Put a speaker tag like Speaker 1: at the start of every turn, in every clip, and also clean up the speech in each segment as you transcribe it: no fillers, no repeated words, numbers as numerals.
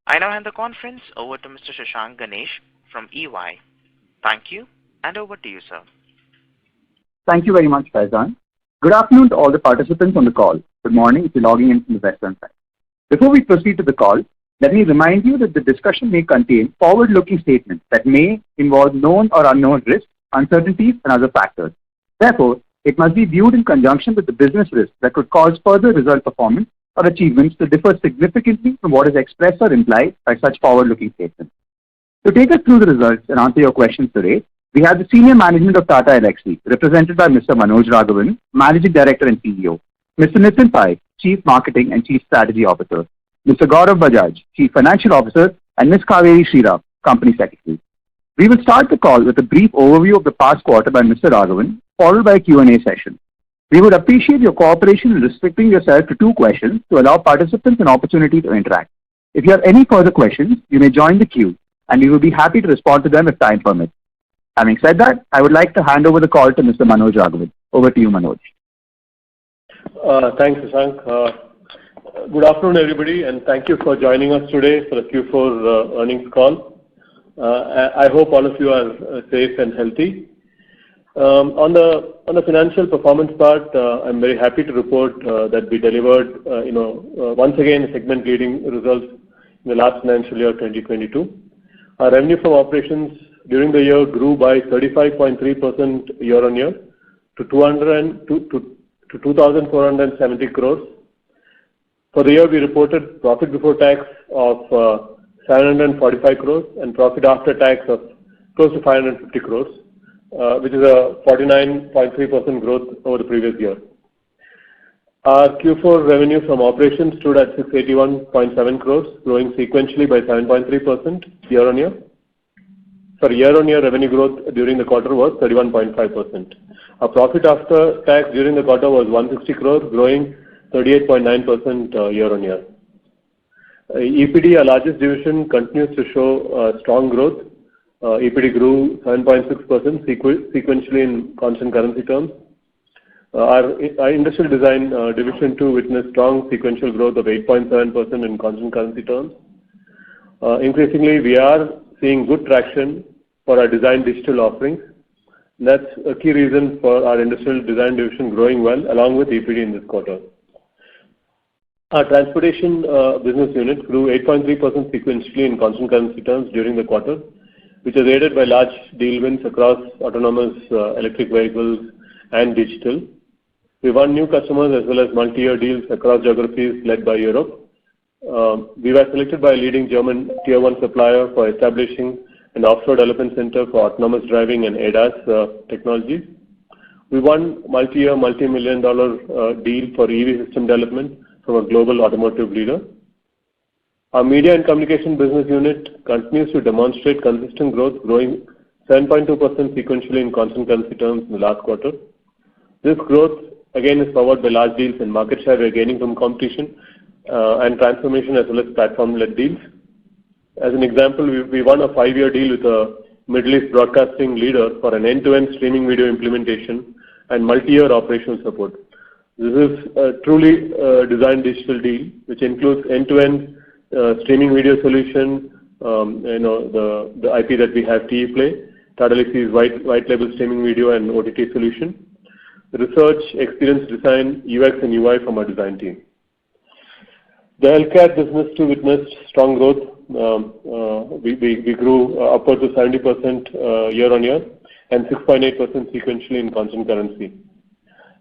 Speaker 1: I now hand the conference over to Mr. Shashank Ganesh from EY. Thank you, and over to you, sir.
Speaker 2: Thank you very much, Faizan. Good afternoon to all the participants on the call. Good morning if you're logging in from the western side. Before we proceed to the call, let me remind you that the discussion may contain forward-looking statements that may involve known or unknown risks, uncertainties, and other factors. Therefore, it must be viewed in conjunction with the business risks that could cause further result performance or achievements to differ significantly from what is expressed or implied by such forward-looking statements. To take us through the results and answer your questions today, we have the senior management of Tata Elxsi, represented by Mr. Manoj Raghavan, Managing Director and CEO, Mr. Nitin Pai, Chief Marketing and Chief Strategy Officer, Mr. Gaurav Bajaj, Chief Financial Officer, and Ms. Kaveri Sriram, Company Secretary. We will start the call with a brief overview of the past quarter by Mr. Raghavan, followed by a Q&A session. We would appreciate your cooperation in restricting yourself to 2 questions to allow participants an opportunity to interact. If you have any further questions, you may join the queue, and we will be happy to respond to them if time permits. Having said that, I would like to hand over the call to Mr. Manoj Raghavan. Over to you, Manoj.
Speaker 3: Thanks, Shashank. Good afternoon, everybody, and thank you for joining us today for the Q4 earnings call. I hope all of you are safe and healthy. On the financial performance part, I'm very happy to report that we delivered, once again segment-leading results in the last financial year 2022. Our revenue from operations during the year grew by 35.3% year-on-year to 2,470 crores. For the year, we reported profit before tax of 745 crores and profit after tax of close to 550 crores, which is a 49.3% growth over the previous year. Our Q4 revenue from operations stood at 681.7 crores, growing sequentially by 7.3% year-on-year. Year-on-year revenue growth during the quarter was 31.5%. Our profit after tax during the quarter was 160 crores, growing 38.9% year-on-year. EPD, our largest division, continues to show strong growth. EPD grew 7.6% sequentially in constant currency terms. Our industrial design division too witnessed strong sequential growth of 8.7% in constant currency terms. Increasingly, we are seeing good traction for our design digital offerings. That's a key reason for our industrial design division growing well along with EPD in this quarter. Our transportation business unit grew 8.3% sequentially in constant currency terms during the quarter, which was aided by large deal wins across autonomous electric vehicles and digital. We won new customers as well as multi-year deals across geographies led by Europe. We were selected by a leading German Tier 1 supplier for establishing an offshore development center for autonomous driving and ADAS technologies. We won multi-year, multi-million-dollar deal for EV system development from a global automotive leader. Our media and communication business unit continues to demonstrate consistent growth, growing 7.2% sequentially in constant currency terms in the last quarter. This growth again is powered by large deals and market share we are gaining from competition and transformation as well as platform-led deals. As an example, we won a 5-year deal with a Middle East broadcasting leader for an end-to-end streaming video implementation and multi-year operational support. This is a truly designed digital deal, which includes end-to-end streaming video solution, the IP that we have, TEPlay, Tata Elxsi's white label streaming video and OTT solution, research, experience design, UX and UI from our design team. The healthcare business too witnessed strong growth. We grew upwards of 70% year-on-year and 6.8% sequentially in constant currency.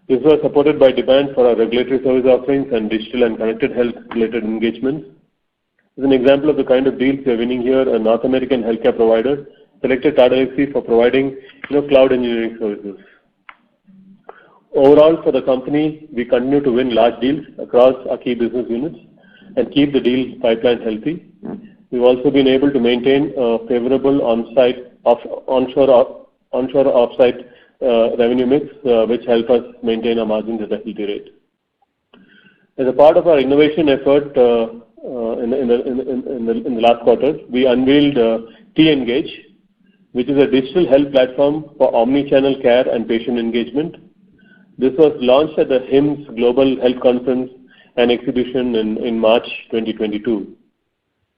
Speaker 3: This was supported by demand for our regulatory service offerings and digital and connected health-related engagements. As an example of the kind of deals we are winning here, a North American healthcare provider selected Tata Elxsi for providing cloud engineering services. Overall, for the company, we continue to win large deals across our key business units and keep the deal pipeline healthy. We've also been able to maintain a favorable onshore offsite revenue mix, which help us maintain our margins at a healthy rate. As a part of our innovation effort in the last quarter, we unveiled T-Engage, which is a digital health platform for omni-channel care and patient engagement. This was launched at the HIMSS Global Health Conference and exhibition in March 2022.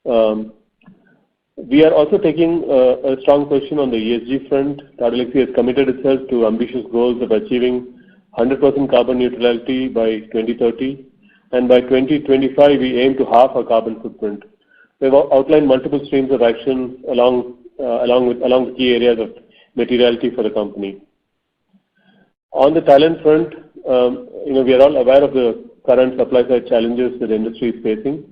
Speaker 3: We are also taking a strong position on the ESG front. Tata Elxsi has committed itself to ambitious goals of achieving 100% carbon neutrality by 2030, and by 2025 we aim to halve our carbon footprint. We have outlined multiple streams of action along the key areas of materiality for the company. On the talent front, we are all aware of the current supply side challenges that the industry is facing.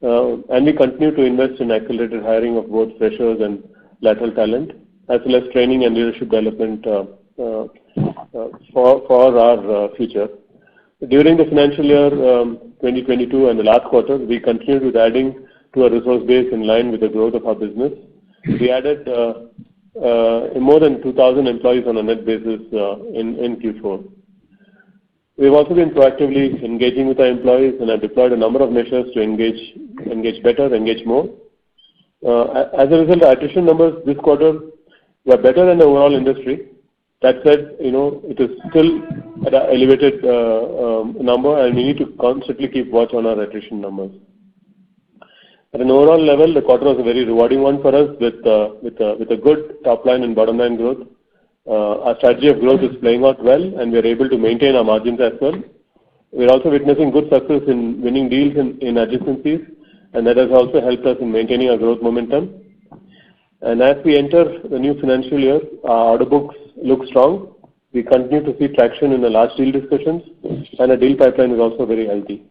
Speaker 3: And we continue to invest in accelerated hiring of both freshers and lateral talent, as well as training and leadership development for our future. During the financial year 2022 and the last quarter, we continued with adding to our resource base in line with the growth of our business. We added more than 2,000 employees on a net basis in Q4. We've also been proactively engaging with our employees and have deployed a number of measures to engage better, engage more. As a result, our attrition numbers this quarter were better than the overall industry. That said, it is still at an elevated number, and we need to constantly keep watch on our attrition numbers. At an overall level, the quarter was a very rewarding one for us with a good top line and bottom line growth. Our strategy of growth is playing out well, and we are able to maintain our margins as well. We are also witnessing good success in winning deals in adjacencies, and that has also helped us in maintaining our growth momentum. And as we enter the new financial year, our order books look strong. We continue to see traction in the large deal discussions, and the deal pipeline is also very healthy.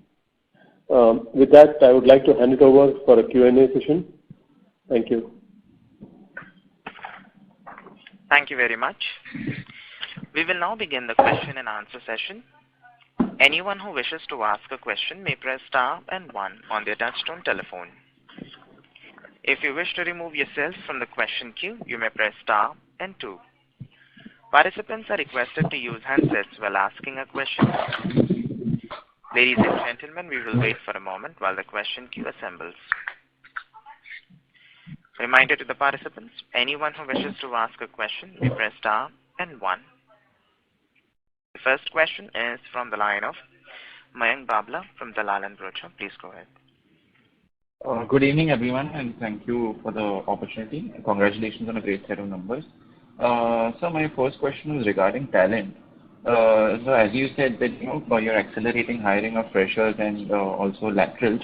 Speaker 3: With that, I would like to hand it over for a Q&A session. Thank you.
Speaker 1: Thank you very much. We will now begin the question and answer session. Anyone who wishes to ask a question may press star and 1 on their touchtone telephone. If you wish to remove yourself from the question queue, you may press star and 2. Participants are requested to use handsets while asking a question. Ladies and gentlemen, we will wait for a moment while the question queue assembles. Reminder to the participants, anyone who wishes to ask a question may press star and 1. The first question is from the line of Mayank Babla from Dalal & Broacha. Please go ahead.
Speaker 4: Good evening, everyone, and thank you for the opportunity. Congratulations on a great set of numbers. So my first question was regarding talent. So as you said that you're accelerating hiring of freshers and also laterals.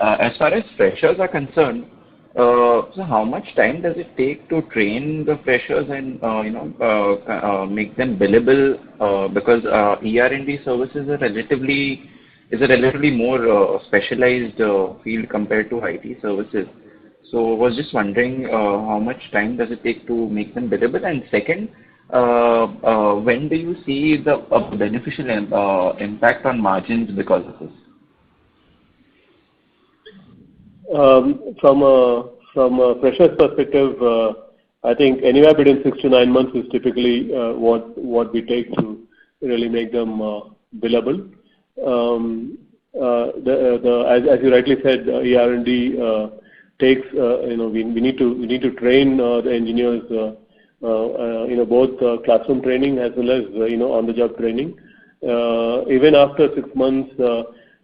Speaker 4: As far as freshers are concerned, so how much time does it take to train the freshers and make them billable? Because ER&D services are relatively more specialized field compared to IT services. So I was just wondering how much time does it take to make them billable? And second, when do you see the beneficial impact on margins because of this?
Speaker 3: From a fresher's perspective, I think anywhere between 6 to 9 months is typically what we take to really make them billable. As you rightly said, ER&D takes we need to train the engineers both classroom training as well as on the job training. Even after 6 months,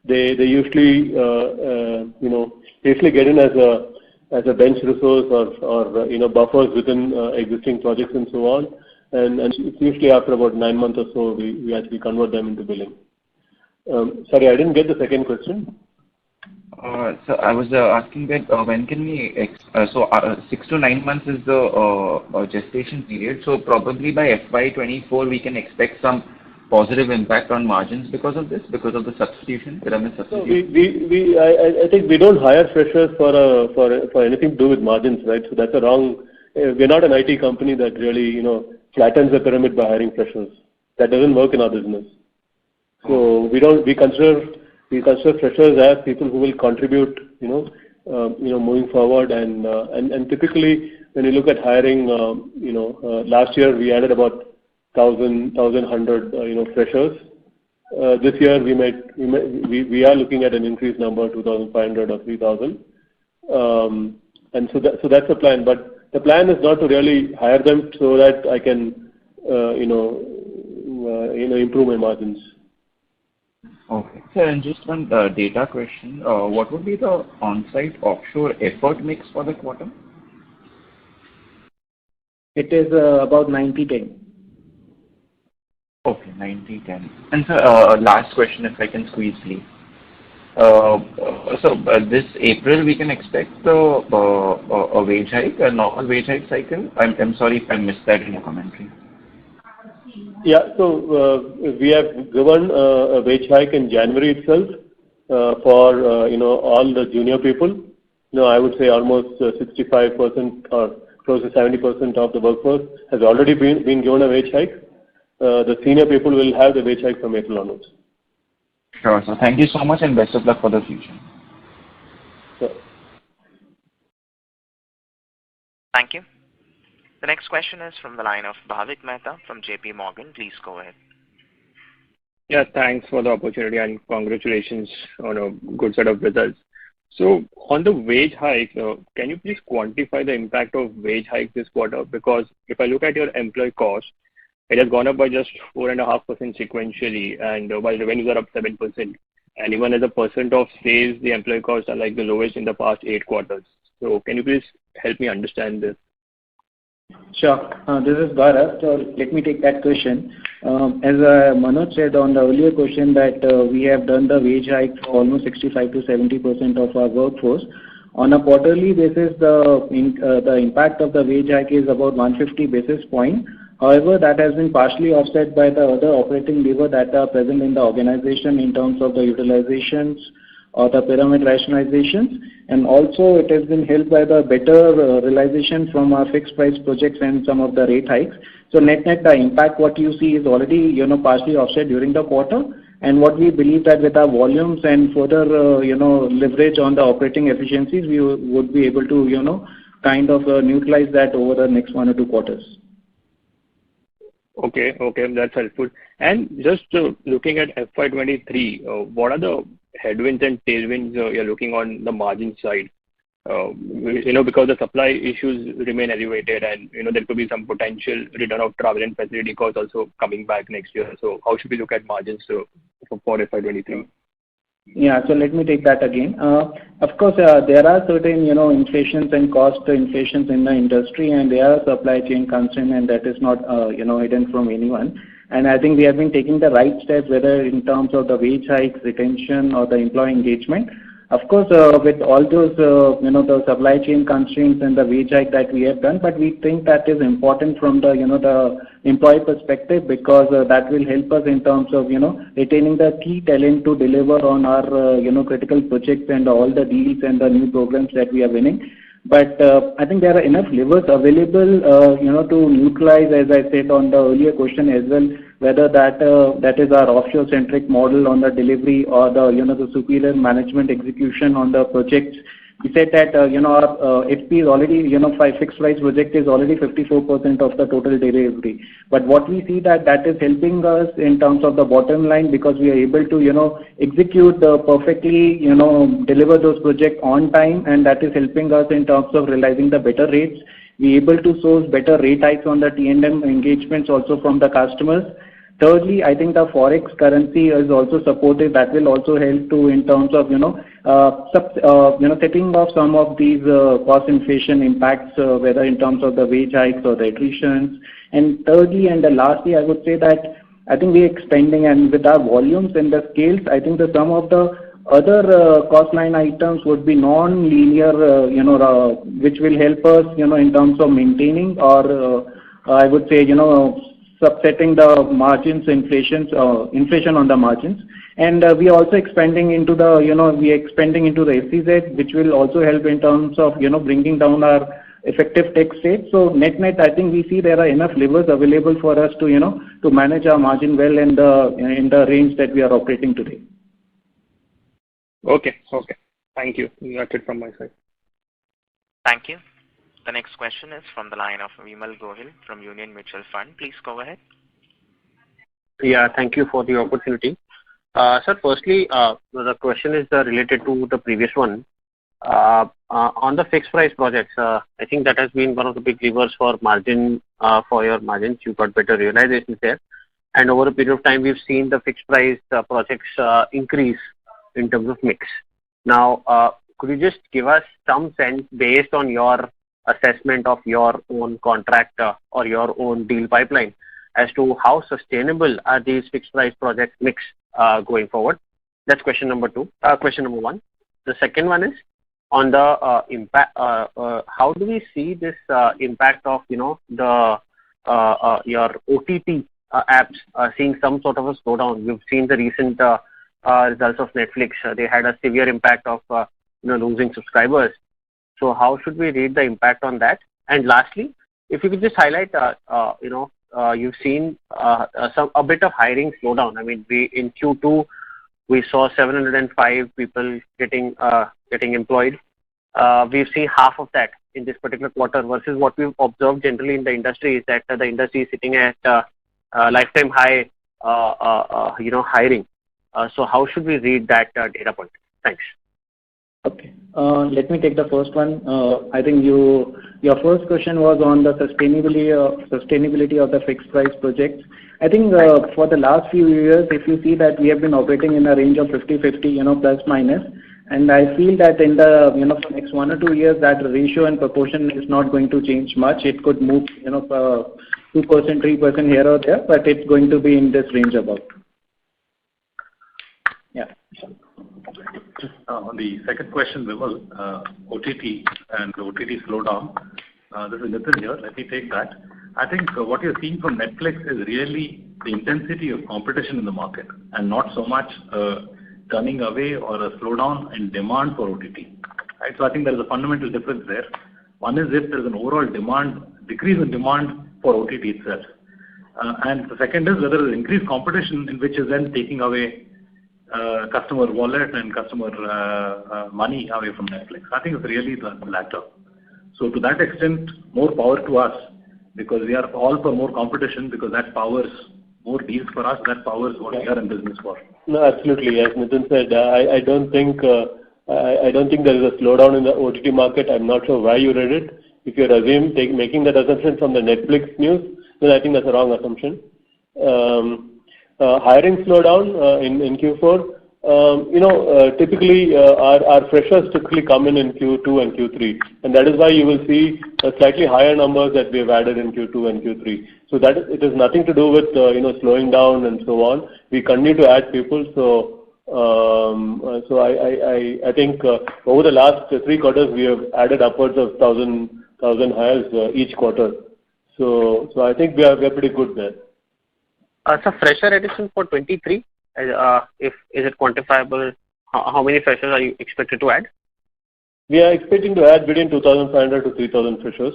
Speaker 3: they usually get in as a bench resource or buffers within existing projects and so on. And it's usually after about 9 months or so we actually convert them into billing. Sorry, I didn't get the second question.
Speaker 4: So I was asking that when can we 6 to 9 months is the gestation period. So probably by FY24 we can expect some positive impact on margins because of this, because of the substitution, pyramid substitution.
Speaker 3: I think we don't hire freshers for anything to do with margins, right? So that's a wrong. We're not an IT company that really flattens the pyramid by hiring freshers. That doesn't work in our business. So we consider freshers as people who will contribute moving forward, and typically when you look at hiring last year we added about 1,100 freshers. This year we are looking at an increased number, 2,500 or 3,000, and so that's the plan. But the plan is not to really hire them so that I can improve my margins.
Speaker 4: Okay. Sir, and just one data question. What would be the on-site offshore effort mix for the quarter?
Speaker 5: It is about 90-10.
Speaker 4: Okay, 90-10. And sir, last question, if I can squeeze, please. So this April we can expect a wage hike, a normal wage hike cycle. I'm sorry if I missed that in your commentary.
Speaker 3: Yeah, so we have given a wage hike in January itself for all the junior people. I would say almost 65% or close to 70% of the workforce has already been given a wage hike. The senior people will have the wage hike from April onwards.
Speaker 4: Sure, so thank you so much and best of luck for the future.
Speaker 3: Sure.
Speaker 1: Thank you. The next question is from the line of Bhavik Mehta from JP Morgan. Please go ahead.
Speaker 6: Yeah, thanks for the opportunity and congratulations on a good set of results. So on the wage hike, can you please quantify the impact of wage hike this quarter? Because if I look at your employee cost, it has gone up by just 4.5% sequentially, and while revenues are up 7%. And even as a percent of sales, the employee costs are like the lowest in the past 8 quarters. So can you please help me understand this?
Speaker 5: Sure. This is Bharat. So let me take that question. As Manoj said on the earlier question that we have done the wage hike for almost 65 to 70% of our workforce. On a quarterly basis, the impact of the wage hike is about 150 basis points. However, that has been partially offset by the other operating levers that are present in the organization in terms of the utilizations or the pyramid rationalizations, and also it has been helped by the better realization from our fixed price projects and some of the rate hikes. So net the impact what you see is already partially offset during the quarter, and what we believe that with our volumes and further leverage on the operating efficiencies, we would be able to kind of neutralize that over the next 1 or 2 quarters.
Speaker 6: Okay, that's helpful. And just looking at FY23, what are the headwinds and tailwinds you're looking on the margin side? Because the supply issues remain elevated, and there could be some potential return of travel and facility costs also coming back next year. So how should we look at margins for FY23?
Speaker 5: Yeah, so let me take that again. Of course, there are certain, inflations and cost inflations in the industry, and there are supply chain constraints, and that is not, hidden from anyone. And I think we have been taking the right steps, whether in terms of the wage hikes, retention, or the employee engagement. Of course, with all those, the supply chain constraints and the wage hike that we have done, but we think that is important from the, the employee perspective, because that will help us in terms of, retaining the key talent to deliver on our, critical projects and all the deals and the new programs that we are winning. But I think there are enough levers available, to neutralize, as I said on the earlier question as well, whether that is our offshore-centric model on the delivery or the, the superior management execution on the projects. We said that, our FP is already, fixed price project is already 54% of the total delivery. But what we see that is helping us in terms of the bottom line, because we are able to, execute perfectly, deliver those projects on time, and that is helping us in terms of realizing the better rates. We are able to source better rate hikes on the T&M engagements also from the customers. Thirdly, I think the forex currency is also supportive. That will also help to in terms of setting off some of these cost inflation impacts, whether in terms of the wage hikes or the attritions. And thirdly and lastly, I would say that I think we are expanding, and with our volumes and the scales, I think that some of the other cost line items would be non-linear, which will help us, in terms of maintaining or I would say, subsetting the margins, inflation on the margins. And we are also expanding into the, the SEZ, which will also help in terms of, bringing down our effective tax rate. So net, I think we see there are enough levers available for us to, to manage our margin well in the range that we are operating today.
Speaker 6: Okay. Thank you. That's it from my side.
Speaker 1: Thank you. The next question is from the line of Vimal Gohil from Union Mutual Fund. Please go ahead.
Speaker 7: Yeah, thank you for the opportunity. Sir, firstly, the question is related to the previous one. On the fixed price projects, I think that has been one of the big levers for margin, for your margins. You got better realizations there. and over a period of time, we've seen the fixed price projects increase in terms of mix. Now, could you just give us some sense based on your assessment of your own contract or your own deal pipeline as to how sustainable are these fixed price project mix going forward? That's question number one. The second one is on the impact. How do we see this impact of the your OTT apps seeing some sort of a slowdown? We've seen the recent results of Netflix. They had a severe impact of losing subscribers. So how should we read the impact on that? And lastly, if you could just highlight, you've seen a bit of hiring slowdown. I mean, in Q2 we saw 705 people getting employed. We've seen half of that in this particular quarter versus what we've observed generally in the industry is that the industry is sitting at lifetime high, hiring. So how should we read that data point? Thanks.
Speaker 5: Okay. Let me take the first one. I think your first question was on the sustainability of the fixed price projects. I think for the last few years, if you see that we have been operating in a range of 50-50, plus minus, and I feel that in the for next 1 or 2 years that ratio and proportion is not going to change much. It could move 2%, 3% here or there, but it's going to be in this range about. Yeah.
Speaker 8: On the second question, Vimal, OTT and OTT slowdown, this is Nitin here. Let me take that. I think what you're seeing from Netflix is really the intensity of competition in the market and not so much turning away or a slowdown in demand for OTT. Right? So I think there is a fundamental difference there. One is if there is an overall decrease in demand for OTT itself. And the second is whether there is increased competition in which is then taking away customer wallet and customer money away from Netflix. I think it's really the latter. So to that extent, more power to us because we are all for more competition because that powers more deals for us. That powers what we are in business for.
Speaker 3: No, absolutely. As Nitin said, I don't think there is a slowdown in the OTT market. I'm not sure why you read it. If you're making that assumption from the Netflix news, then I think that's a wrong assumption. Hiring slowdown in Q4. Typically our freshers typically come in Q2 and Q3, and that is why you will see slightly higher numbers that we have added in Q2 and Q3. So it has nothing to do with slowing down and so on. We continue to add people. So I think over the last 3 quarters we have added upwards of 1,000 hires each quarter. So I think we are pretty good there.
Speaker 7: So fresher addition for 23, is it quantifiable? How many freshers are you expected to add?
Speaker 3: We are expecting to add between 2,500 to 3,000 freshers.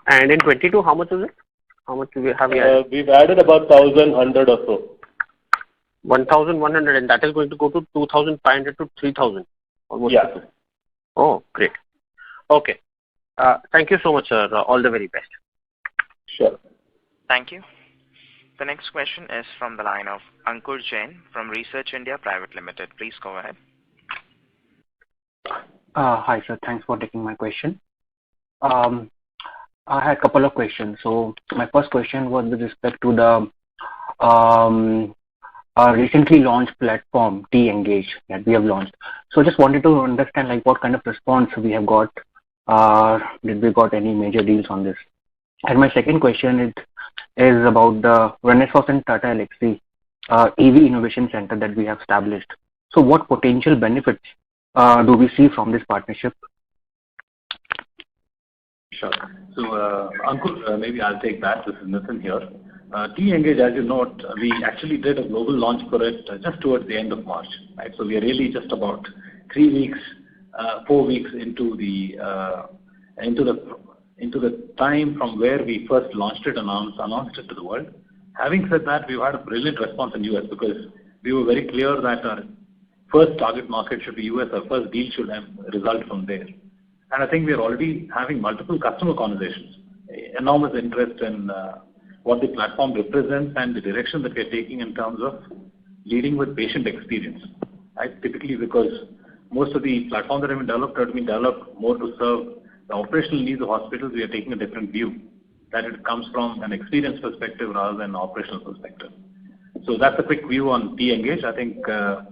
Speaker 7: And in 22, how much is it? How much have you added?
Speaker 3: We've added about 1,100 or so.
Speaker 7: 1,100, and that is going to go to 2,500 to 3,000. Almost.
Speaker 3: Yeah.
Speaker 7: Oh, great. Okay. Thank you so much, sir. All the very best.
Speaker 3: Sure.
Speaker 1: Thank you. The next question is from the line of Ankur Jain from Research India Private Limited. Please go ahead.
Speaker 9: Hi, sir. Thanks for taking my question. I had a couple of questions. So my first question was with respect to the recently launched platform, T-Engage, that we have launched. So just wanted to understand what kind of response we have got. Did we got any major deals on this? And my second question is about the Renaissance and Tata Elxsi EV Innovation Center that we have established. So what potential benefits do we see from this partnership?
Speaker 8: Sure. So Ankur, maybe I'll take that. This is Nitin here. T-Engage, as you note, we actually did a global launch for it just towards the end of March. Right? So we are really just about 3 weeks, 4 weeks into the time from where we first launched it and announced it to the world. Having said that, we've had a brilliant response in US because we were very clear that our first target market should be US. Our first deal should result from there. And I think we are already having multiple customer conversations, enormous interest in what the platform represents and the direction that we're taking in terms of leading with patient experience. Right? Typically because most of the platforms that have been developed more to serve the operational needs of hospitals. We are taking a different view. that it comes from an experience perspective rather than an operational perspective. So that's a quick view on T-Engage. I think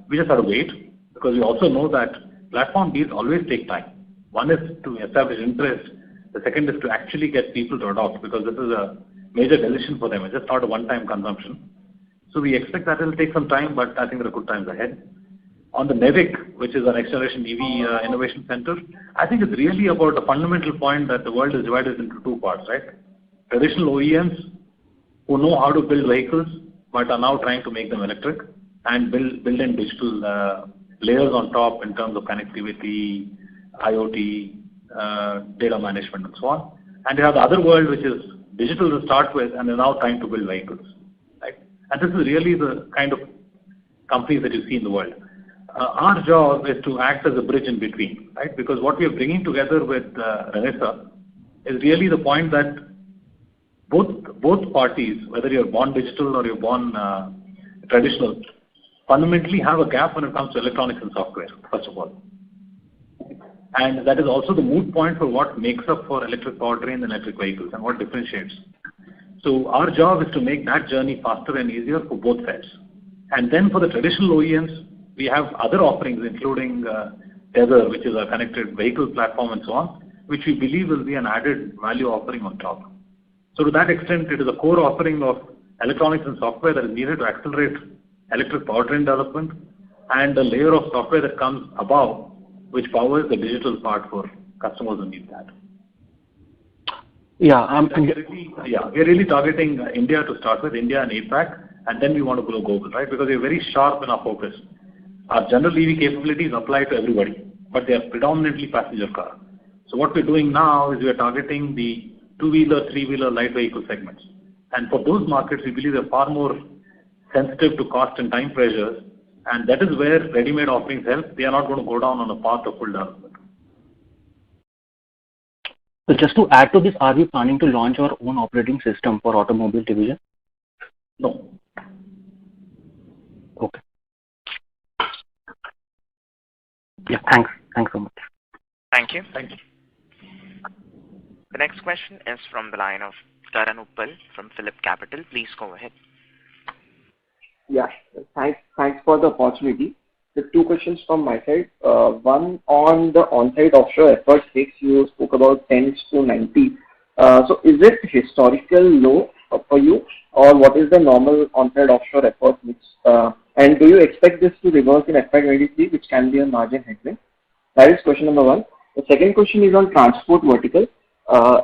Speaker 8: we just have to wait because we also know that platform deals always take time. One is to establish interest. The second is to actually get people to adopt because this is a major decision for them. It's just not a one-time consumption. So we expect that it will take some time, but I think there are good times ahead. On the NEVIC, which is our next generation EV innovation center, I think it's really about a fundamental point that the world is divided into two parts, right? Traditional OEMs who know how to build vehicles but are now trying to make them electric and build in digital layers on top in terms of connectivity, IoT, data management and so on. And you have the other world which is digital to start with and they're now trying to build vehicles, right? And this is really the kind of companies that you see in the world. Our job is to act as a bridge in between, right? Because what we are bringing together with Renesas is really the point that both parties, whether you're born digital or you're born traditional, fundamentally have a gap when it comes to electronics and software, first of all. And that is also the moot point for what makes up for electric powertrain and electric vehicles and what differentiates. So our job is to make that journey faster and easier for both sides. And then for the traditional OEMs, we have other offerings including Tether, which is a connected vehicle platform and so on, which we believe will be an added value offering on top. So to that extent, it is a core offering of electronics and software that is needed to accelerate electric powertrain development and a layer of software that comes above, which powers the digital part for customers who need that. We're really targeting India to start with, India and APAC, and then we want to go global, right? Because we're very sharp in our focus. Our general EV capabilities apply to everybody, but they are predominantly passenger car. So what we're doing now is we're targeting the two-wheeler, three-wheeler, light vehicle segments. And for those markets, we believe they're far more sensitive to cost and time pressures, and that is where ready-made offerings help. They are not going to go down on a path of full development.
Speaker 9: So just to add to this, are we planning to launch our own operating system for automobile division?
Speaker 8: No.
Speaker 9: Okay. Yeah, thanks. Thanks so much.
Speaker 1: Thank you. Thank you. The next question is from the line of Karan Uppal from Phillip Capital. Please go ahead.
Speaker 10: Yeah, thanks for the opportunity. The two questions from my side. One on the on-site offshore effort mix, you spoke about 10 to 90. So is it historical low for you, or what is the normal on-site offshore effort mix? And do you expect this to reverse in FY23, which can be a margin headwind? That is question number one. The second question is on transport vertical.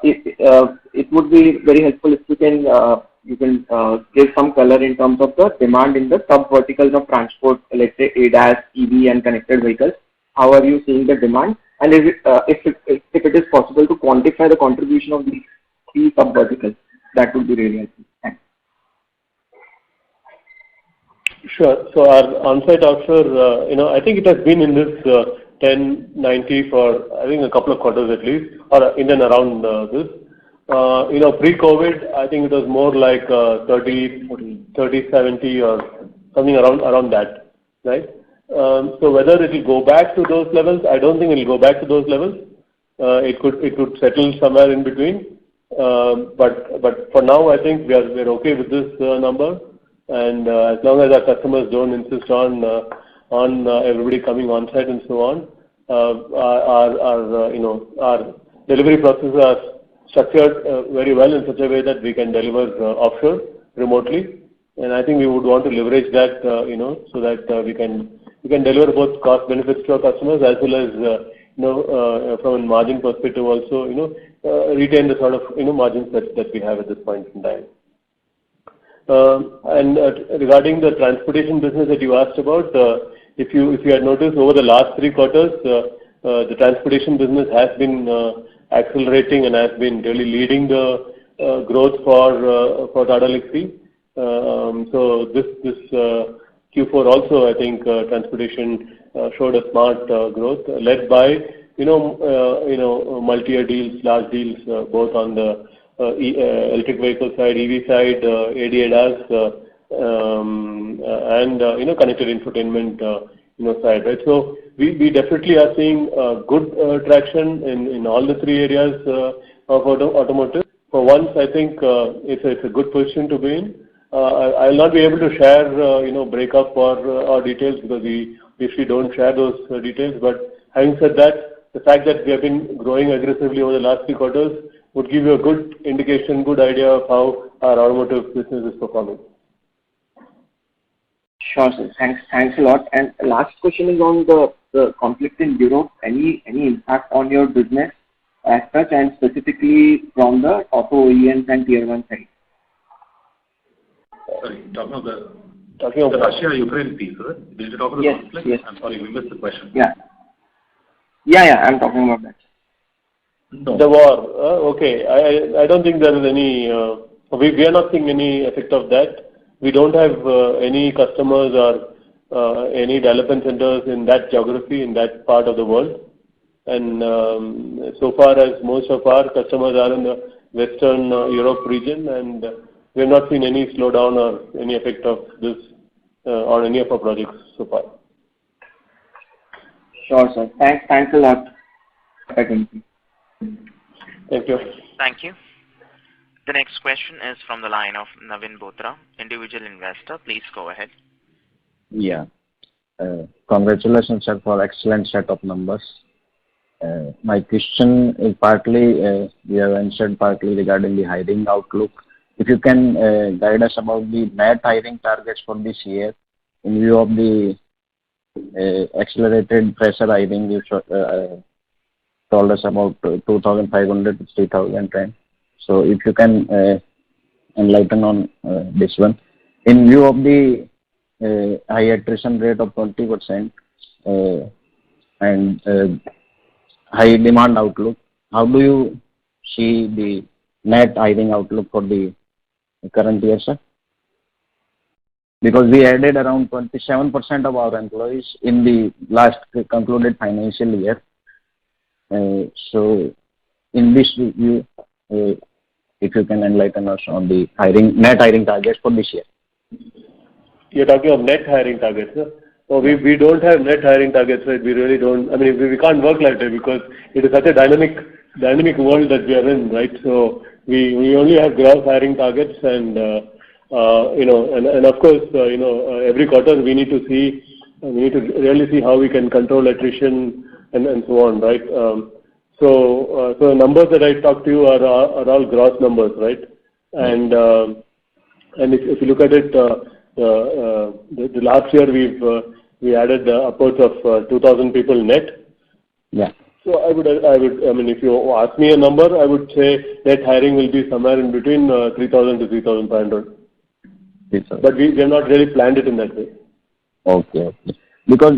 Speaker 10: It would be very helpful if you can give some color in terms of the demand in the sub-verticals of transport, let's say ADAS, EV and connected vehicles. How are you seeing the demand? And if it is possible to quantify the contribution of these three sub-verticals, that would be really helpful. Thanks.
Speaker 3: Sure. So our on-site offshore, I think it has been in this 1090 for I think a couple of quarters at least, or in and around this. Pre-COVID, I think it was more like 30-70 or something around that, right? So whether it will go back to those levels, I don't think it will go back to those levels. It could settle somewhere in between. But for now, I think we're okay with this number. And as long as our customers don't insist on everybody coming on site and so on, our delivery processes are structured very well in such a way that we can deliver offshore remotely. And I think we would want to leverage that, so that we can deliver both cost benefits to our customers as well as, from a margin perspective also, retain the sort of, margins that we have at this point in time. And regarding the transportation business that you asked about, if you had noticed over the last 3 quarters, the transportation business has been accelerating and has been really leading the growth for Tata Elxsi. So this Q4 also, I think transportation showed a smart growth led by multi-year deals, large deals, both on the electric vehicle side, EV side, ADAS, and connected infotainment side, right? So we definitely are seeing good traction in all the 3 areas of automotive. for once, I think it's a good position to be in. I'll not be able to share, breakup or details because we usually don't share those details. But having said that, the fact that we have been growing aggressively over the last 3 quarters would give you a good indication, good idea of how our automotive business is performing.
Speaker 10: Sure, sir. Thanks a lot. And last question is on the conflict in Europe. Any impact on your business as such, and specifically from the auto OEMs and tier 1 side?
Speaker 8: Sorry, talking of the Russia-Ukraine piece, right? Did you talk about the conflict?
Speaker 10: Yes.
Speaker 8: I'm sorry, we missed the question.
Speaker 10: Yeah, I'm talking about that.
Speaker 3: No. The war. Okay. I don't think there is any. We are not seeing any effect of that. We don't have any customers or any development centers in that geography, in that part of the world. And so far as most of our customers are in the Western Europe region, and we have not seen any slowdown or any effect of this on any of our projects so far.
Speaker 10: Sure, sir. Thanks a lot.
Speaker 3: Thank you.
Speaker 1: Thank you. The next question is from the line of Navin Botra, individual investor. Please go ahead.
Speaker 11: Yeah. Congratulations, sir, for excellent set of numbers. My question is partly, we have answered partly regarding the hiring outlook. If you can guide us about the net hiring targets for this year in view of the accelerated fresher hiring you told us about 2,500 to 3,000. So if you can enlighten on this one. In view of the high attrition rate of 20% and high demand outlook, how do you see the net hiring outlook for the current year, sir? Because we added around 27% of our employees in the last concluded financial year. So in this view, if you can enlighten us on the net hiring targets for this year.
Speaker 3: You're talking of net hiring targets, sir? No, we don't have net hiring targets, right? We really don't. I mean, we can't work like that because it is such a dynamic world that we are in, right? So we only have gross hiring targets, and and of course, every quarter we need to really see how we can control attrition and so on, right? So the numbers that I talked to you are all gross numbers, right? And if you look at it, the last year we added upwards of 2,000 people net.
Speaker 11: Yeah.
Speaker 3: So I mean, if you ask me a number, I would say net hiring will be somewhere in between 3,000 to 3,500. But we have not really planned it in that way.
Speaker 11: Okay. Because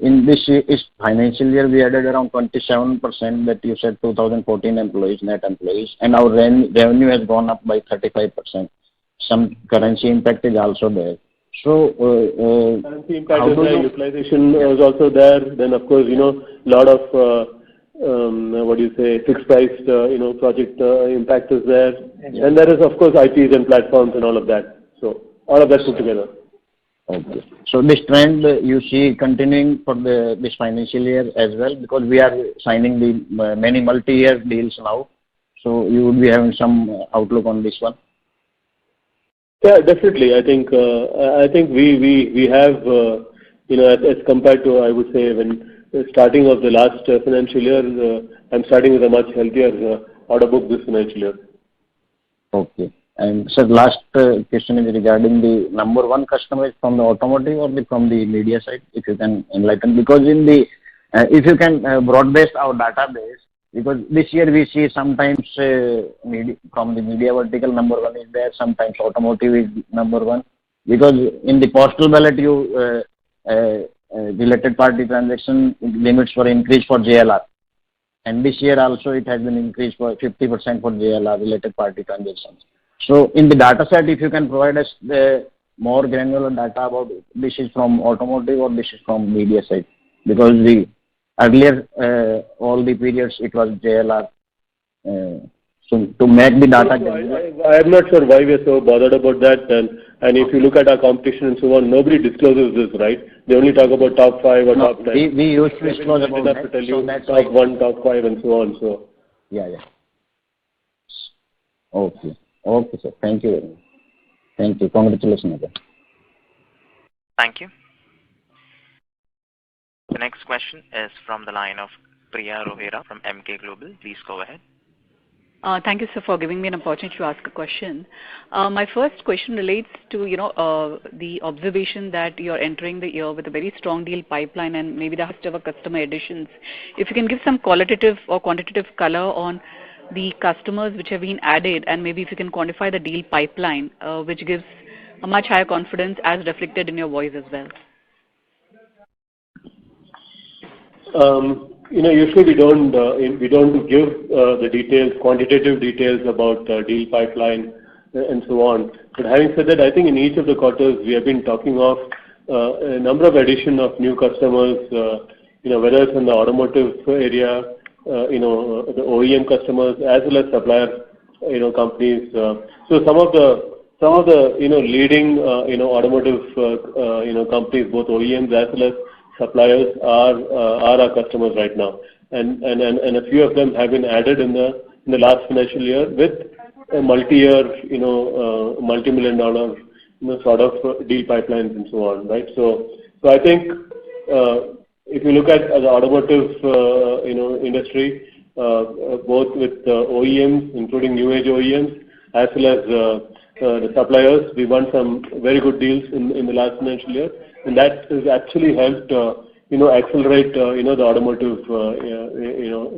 Speaker 11: in this financial year, we added around 27%, that you said 2,014 employees, net employees, and our revenue has gone up by 35%. Some currency impact is also there. So,
Speaker 3: currency impact is there, utilization is also there. Then, of course, lot of, fixed price, project impact is there. Yeah. And there is, of course, IPs and platforms and all of that. So, all of that put together.
Speaker 11: Okay. So this trend you see continuing for this financial year as well, because we are signing the many multi-year deals now. So you would be having some outlook on this one.
Speaker 3: Yeah, definitely. I think we have as compared to, I would say, when starting of the last financial year, I'm starting with a much healthier order book this financial year.
Speaker 11: Okay. And sir, last question is regarding the number one customer is from the automotive or from the media side, if you can enlighten. Because if you can broad-base our database, because this year we see sometimes from the media vertical number one is there, sometimes automotive is number one. Because in the postal ballot, related party transaction limits were increased for JLR. And this year also it has been increased for 50% for JLR related party transactions. So in the data set, if you can provide us the more granular data about this is from automotive or this is from media side, because the earlier all the periods it was JLR. So to make the data.
Speaker 3: I am not sure why we are so bothered about that. And if you look at our competition and so on, nobody discloses this, right? They only talk about top 5 or top 10.
Speaker 11: We used to disclose about that.
Speaker 3: To tell you top 1, top 5, and so on. So
Speaker 11: yeah. Okay. Okay, sir. Thank you very much. Thank you. Congratulations again.
Speaker 1: Thank you. The next question is from the line of Priya Rohera from Emkay Global. Please go ahead.
Speaker 12: Thank you, sir, for giving me an opportunity to ask a question. My first question relates to, the observation that you're entering the year with a very strong deal pipeline and maybe the highest ever customer additions. If you can give some qualitative or quantitative color on the customers which have been added, and maybe if you can quantify the deal pipeline, which gives a much higher confidence as reflected in your voice as well.
Speaker 3: Usually we don't give the details, quantitative details about deal pipeline and so on. But having said that, I think in each of the quarters we have been talking of a number of addition of new customers, whether it's in the automotive area, the OEM customers as well as supplier, companies. So some of the leading automotive companies, both OEMs as well as suppliers are our customers right now, and a few of them have been added in the last financial year with a multi-year, multi-million-dollar, sort of deal pipelines and so on, right? So I think if you look at the automotive, industry, both with OEMs, including new age OEMs, as well as the suppliers, we won some very good deals in the last financial year, and that has actually helped, accelerate, the automotive,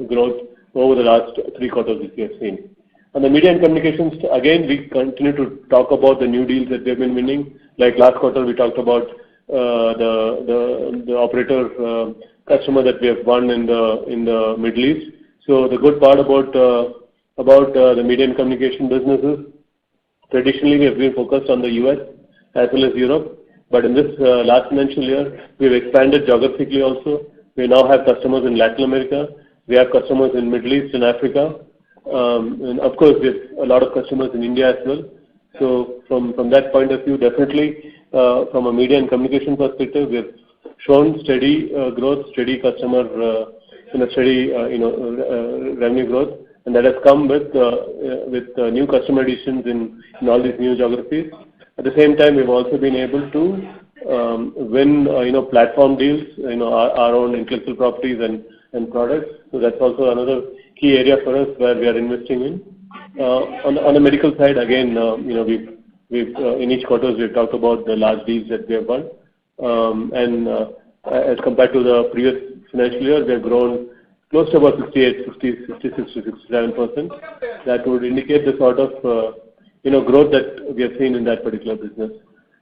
Speaker 3: growth over the last 3 quarters that we have seen. On the media and communications, again, we continue to talk about the new deals that we have been winning. Like last quarter, we talked about the operator customer that we have won in the Middle East. So the good part about the media and communication businesses, traditionally we have been focused on the US as well as Europe. But in this last financial year, we have expanded geographically also. We now have customers in Latin America. We have customers in Middle East and Africa. And of course, we have a lot of customers in India as well. So from that point of view, definitely from a media and communication perspective, we have shown steady growth, steady customer, steady revenue growth, and that has come with new customer additions in all these new geographies. At the same time, we've also been able to win, platform deals, our own intellectual properties and products. So that's also another key area for us where we are investing in. On the medical side, again, we've in each quarters we've talked about the large deals that we have won, and as compared to the previous financial year, we have grown close to about 66 to 67%. That would indicate the sort of growth that we have seen in that particular business.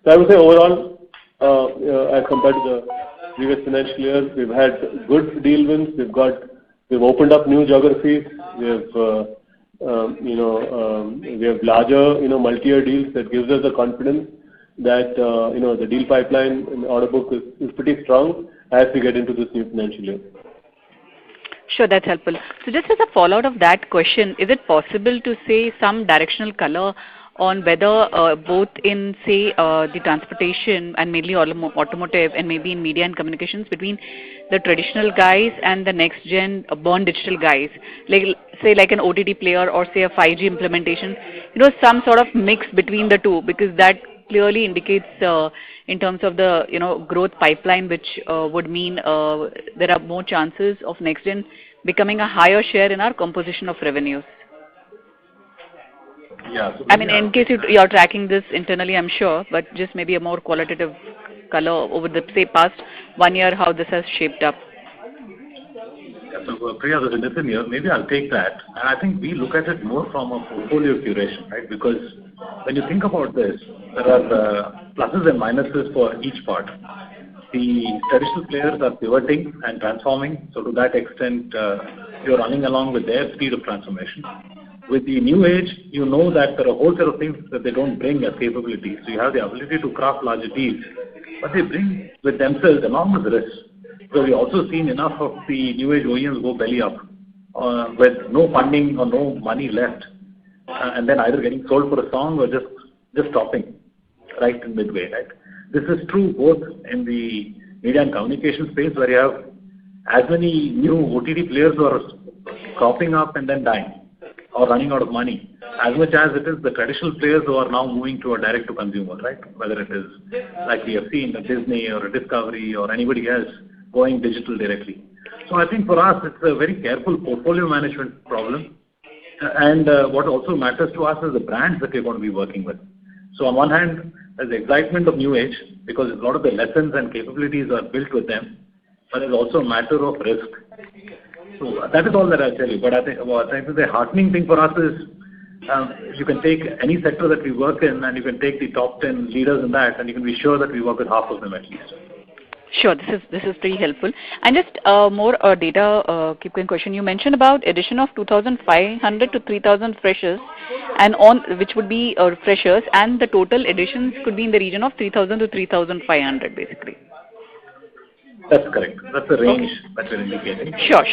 Speaker 3: So I would say overall, as compared to the previous financial year, we've had good deal wins. We've opened up new geographies. We have larger, multi-year deals that gives us the confidence that the deal pipeline in the order book is pretty strong as we get into this new financial year.
Speaker 12: Sure, that's helpful. So just as a follow-up of that question, is it possible to say some directional color on whether both in, say, the transportation and mainly automotive and maybe in media and communications between the traditional guys and the next-gen born digital guys, like an OTT player or say a 5G implementation, some sort of mix between the two, because that clearly indicates in terms of the growth pipeline, which would mean there are more chances of next-gen becoming a higher share in our composition of revenues.
Speaker 8: Yeah. So
Speaker 12: I mean, in case you're tracking this internally, I'm sure, but just maybe a more qualitative color over the, say, past 1 year, how this has shaped up.
Speaker 8: Yeah, so Priya, listen here, maybe I'll take that. And I think we look at it more from a portfolio curation, right? Because when you think about this, there are pluses and minuses for each part. The traditional players are pivoting and transforming, so to that extent, you're running along with their speed of transformation. With the new age, you know that there are a whole set of things that they don't bring as capabilities. So you have the ability to craft larger deals, but they bring with themselves enormous risks. So we've also seen enough of the new age OEMs go belly up with no funding or no money left, and then either getting sold for a song or just stopping right in midway, right? This is true both in the media and communication space, where you have as many new OTT players who are cropping up and then dying. or running out of money, as much as it is the traditional players who are now moving to a direct-to-consumer, right? Whether it is like we have seen a Disney or a Discovery or anybody else going digital directly. So I think for us, it's a very careful portfolio management problem. And what also matters to us is the brands that we're going to be working with. So on one hand, there's the excitement of new age because a lot of the lessons and capabilities are built with them, but it's also a matter of risk. So that is all that I'll tell you. But I think the heartening thing for us is you can take any sector that we work in and you can take the top 10 leaders in that and you can be sure that we work with half of them at least.
Speaker 12: Sure, this is pretty helpful. And just more data keeping question. You mentioned about addition of 2,500 to 3,000 freshers, and which would be freshers, and the total additions could be in the region of 3,000 to 3,500 basically.
Speaker 8: That's correct. That's the range that we're indicating.
Speaker 12: Sure.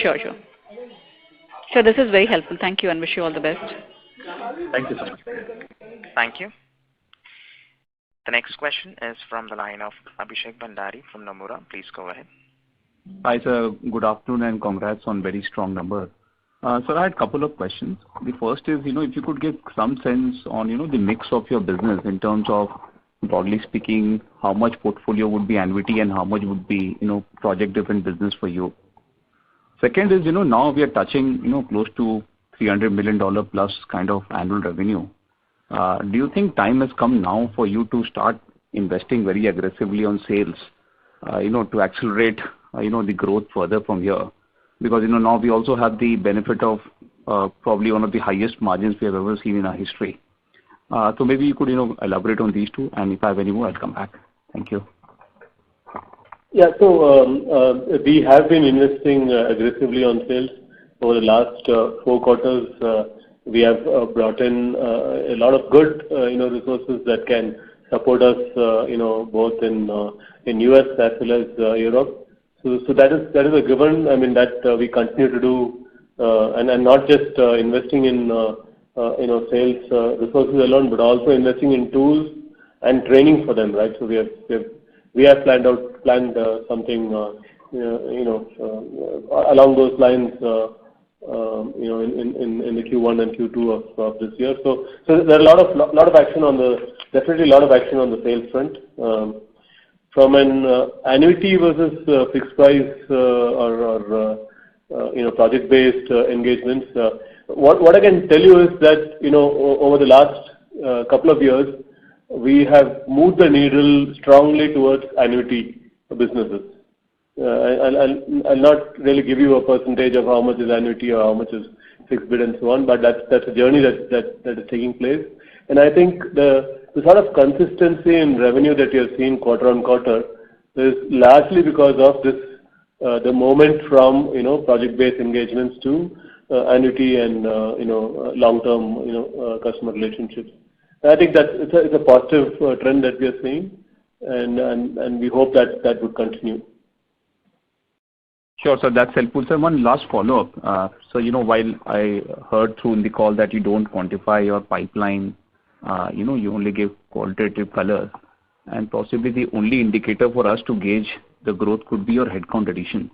Speaker 12: So this is very helpful. Thank you and wish you all the best.
Speaker 8: Thank you so much.
Speaker 1: Thank you. The next question is from the line of Abhishek Bhandari from Nomura. Please go ahead.
Speaker 13: Hi, sir. Good afternoon and congrats on very strong number. Sir, I had a couple of questions. The first is, if you could give some sense on, the mix of your business in terms of, broadly speaking, how much portfolio would be annuity and how much would be, project-driven business for you. Second is, now we are touching, close to $300 million plus kind of annual revenue. Do you think time has come now for you to start investing very aggressively on sales, to accelerate, the growth further from here? Because, now we also have the benefit of probably one of the highest margins we have ever seen in our history. So maybe you could, elaborate on these two, and if I have any more, I'll come back. Thank you.
Speaker 3: Yeah, so we have been investing aggressively on sales over the last 4 quarters. We have brought in a lot of good, resources that can support us, both in US as well as Europe. So that is a given. I mean that we continue to do, and not just investing in sales resources alone, but also investing in tools and training for them, right? So we have planned something, along those lines. In the Q1 and Q2 of this year. So there are a lot of action definitely a lot of action on the sales front. From an annuity versus fixed price or project-based engagements, what I can tell you is that over the last couple of years, we have moved the needle strongly towards annuity businesses. I'll not really give you a percentage of how much is annuity or how much is fixed bid and so on, but that's a journey that is taking place. And I think the sort of consistency in revenue that you're seeing quarter on quarter is largely because of this the moment from project-based engagements to annuity and long-term customer relationships. And I think that it's a positive trend that we are seeing, and we hope that would continue.
Speaker 13: Sure, sir. That's helpful. Sir, one last follow-up. So, while I heard through in the call that you don't quantify your pipeline, you only give qualitative color, and possibly the only indicator for us to gauge the growth could be your headcount addition.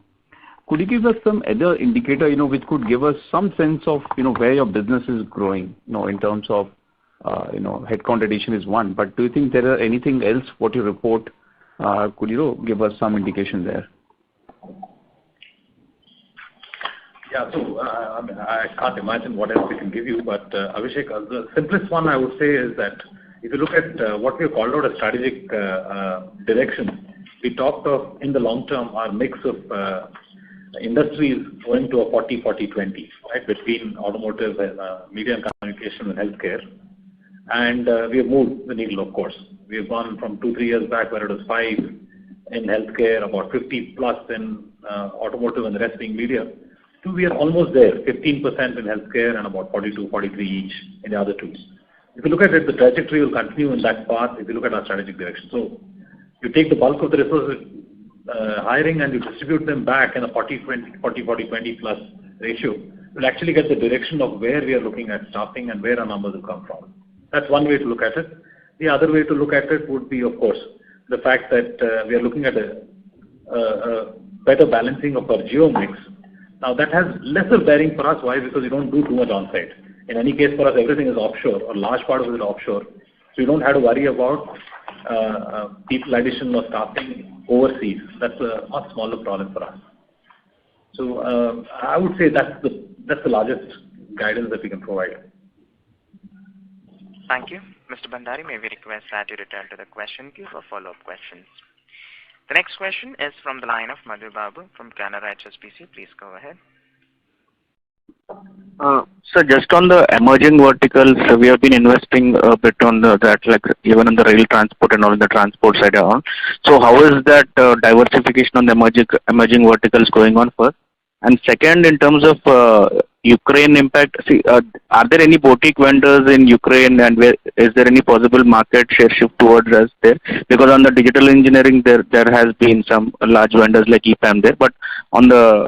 Speaker 13: Could you give us some other indicator, which could give us some sense of, where your business is growing, in terms of, headcount addition is one, but do you think there are anything else what you report, could give us some indication there?
Speaker 8: Yeah, so I can't imagine what else we can give you, but Abhishek, the simplest one I would say is that if you look at what we have called out as strategic direction, we talked of in the long term our mix of industries going to a 40-40-20, right, between automotive, media and communication and healthcare. And we have moved the needle, of course. We have gone from 2-3 years back where it was 5 in healthcare, about 50 plus in automotive and the rest being media. So we are almost there, 15% in healthcare and about 42-43 each in the other two. If you look at it, the trajectory will continue in that path if you look at our strategic direction. So you take the bulk of the resources hiring and you distribute them back in a 40-40-20 plus ratio, you'll actually get the direction of where we are looking at staffing and where our numbers will come from. That's one way to look at it. The other way to look at it would be, of course, the fact that we are looking at a better balancing of our geo mix. Now that has lesser bearing for us. Why? Because we don't do too much on-site. In any case, for us, everything is offshore, or large part of it is offshore. So you don't have to worry about people addition or staffing overseas. That's a much smaller problem for us. So I would say that's the largest guidance that we can provide.
Speaker 1: Thank you. Mr. Bhandari, may we request that you return to the question queue for follow-up questions. The next question is from the line of Madhu Babu from Canara HSBC. Please go ahead.
Speaker 14: So just on the emerging verticals, we have been investing a bit on that, like even on the rail transport and all the transport side on. So how is that diversification on the emerging verticals going on first? And second, in terms of Ukraine impact, are there any boutique vendors in Ukraine, and is there any possible market share shift towards us there? Because on the digital engineering, there has been some large vendors like EPAM there, but on the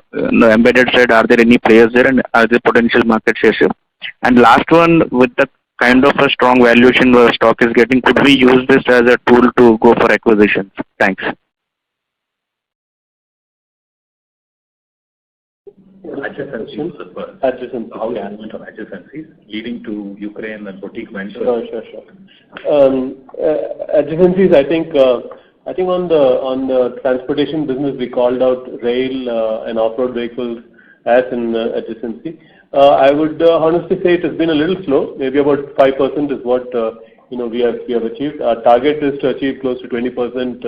Speaker 14: embedded side, are there any players there, and are there potential market share shift? And last one, with the kind of a strong valuation where stock is getting, could we use this as a tool to go for acquisitions? Thanks.
Speaker 8: Adjacencies. How the element of adjacencies leading to Ukraine and boutique ventures.
Speaker 3: Sure. Adjacencies, I think on the transportation business, we called out rail and off-road vehicles as an adjacency. I would honestly say it has been a little slow. Maybe about 5% is what we have achieved. Our target is to achieve close to 20%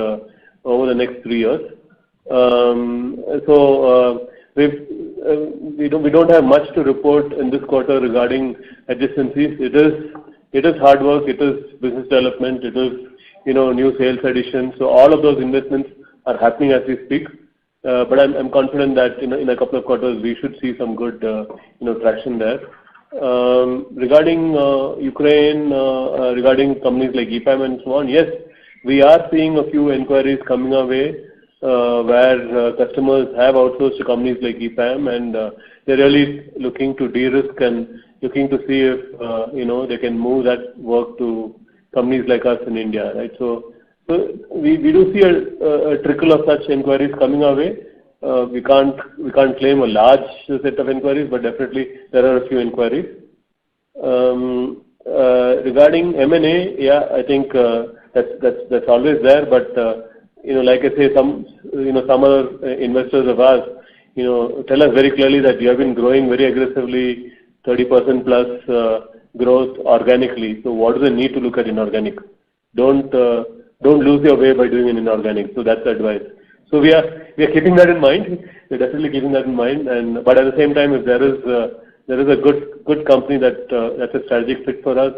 Speaker 3: over the next 3 years. We don't have much to report in this quarter regarding adjacencies. It is hard work. It is business development. It is new sales additions. So all of those investments are happening as we speak. But I'm confident that in a couple of quarters we should see some good traction there. Regarding Ukraine, regarding companies like EPAM and so on, yes, we are seeing a few inquiries coming our way. Where customers have outsourced to companies like EPAM, and they're really looking to de-risk and looking to see if they can move that work to companies like us in India, right? So we do see a trickle of such inquiries coming our way. We can't claim a large set of inquiries, but definitely there are a few inquiries. Regarding M&A, yeah, I think that's always there, but. Like I say, some other investors of ours, tell us very clearly that you have been growing very aggressively, 30% plus growth organically. So what do they need to look at inorganic? Don't lose your way by doing an inorganic. So that's the advice. So we are keeping that in mind. We're definitely keeping that in mind. But at the same time, if there is a good company that's a strategic fit for us,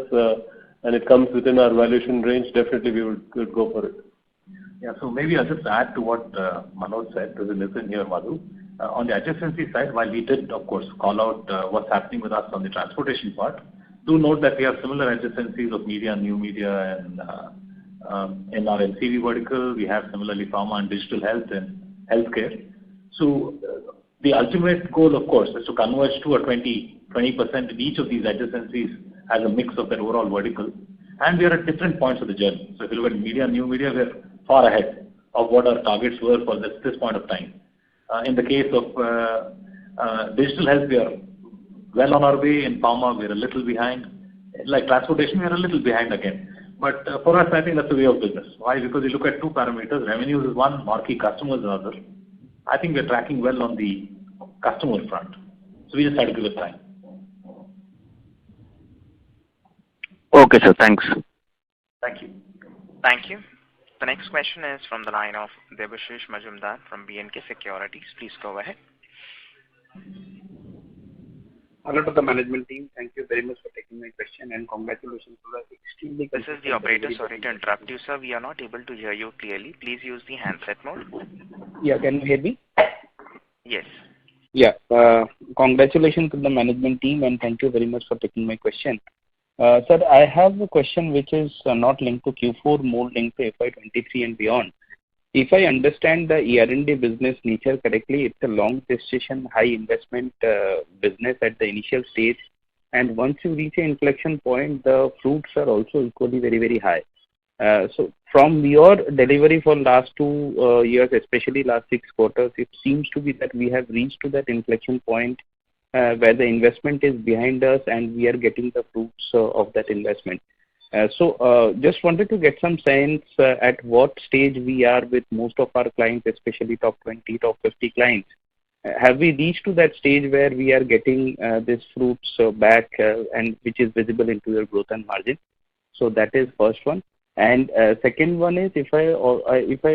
Speaker 3: and it comes within our valuation range, definitely we would go for it.
Speaker 8: Yeah, so maybe I'll just add to what Manoj said to the listen here, Madhu. On the adjacency side, while we did, of course, call out what's happening with us on the transportation part, do note that we have similar adjacencies of media and new media and in our LCV vertical. We have similarly pharma and digital health and healthcare. So the ultimate goal, of course, is to converge to a 20% in each of these adjacencies as a mix of their overall vertical. And we are at different points of the journey. So if you look at media and new media, we're far ahead of what our targets were for this point of time. In the case of digital health, we are well on our way. In pharma, we're a little behind. Like transportation, we're a little behind again. But for us, I think that's the way of business. Why? Because you look at two parameters. Revenues is one, marquee customers is another. I think we're tracking well on the customer front. So we just have to give it time.
Speaker 14: Okay, sir. Thanks.
Speaker 8: Thank you.
Speaker 1: Thank you. The next question is from the line of Debashish Majumdar from B&K Securities. Please go ahead.
Speaker 15: Hello to the management team. Thank you very much for taking my question and congratulations to the extremely.
Speaker 1: This is the operator. Sorry to interrupt you, sir. We are not able to hear you clearly. Please use the handset mode.
Speaker 15: Yeah, can you hear me?
Speaker 1: Yes.
Speaker 15: Yeah. Congratulations to the management team and thank you very much for taking my question. Sir, I have a question which is not linked to Q4, more linked to FY23 and beyond. If I understand the ER&D business nature correctly, it's a long gestation, high investment business at the initial stage. And once you reach an inflection point, the fruits are also equally very, very high. So from your delivery for last 2 years, especially last 6 quarters, it seems to be that we have reached to that inflection point where the investment is behind us and we are getting the fruits of that investment. Just wanted to get some sense at what stage we are with most of our clients, especially top 20, top 50 clients. Have we reached to that stage where we are getting these fruits back and which is visible into your growth and margin? So that is first one. And second one is if I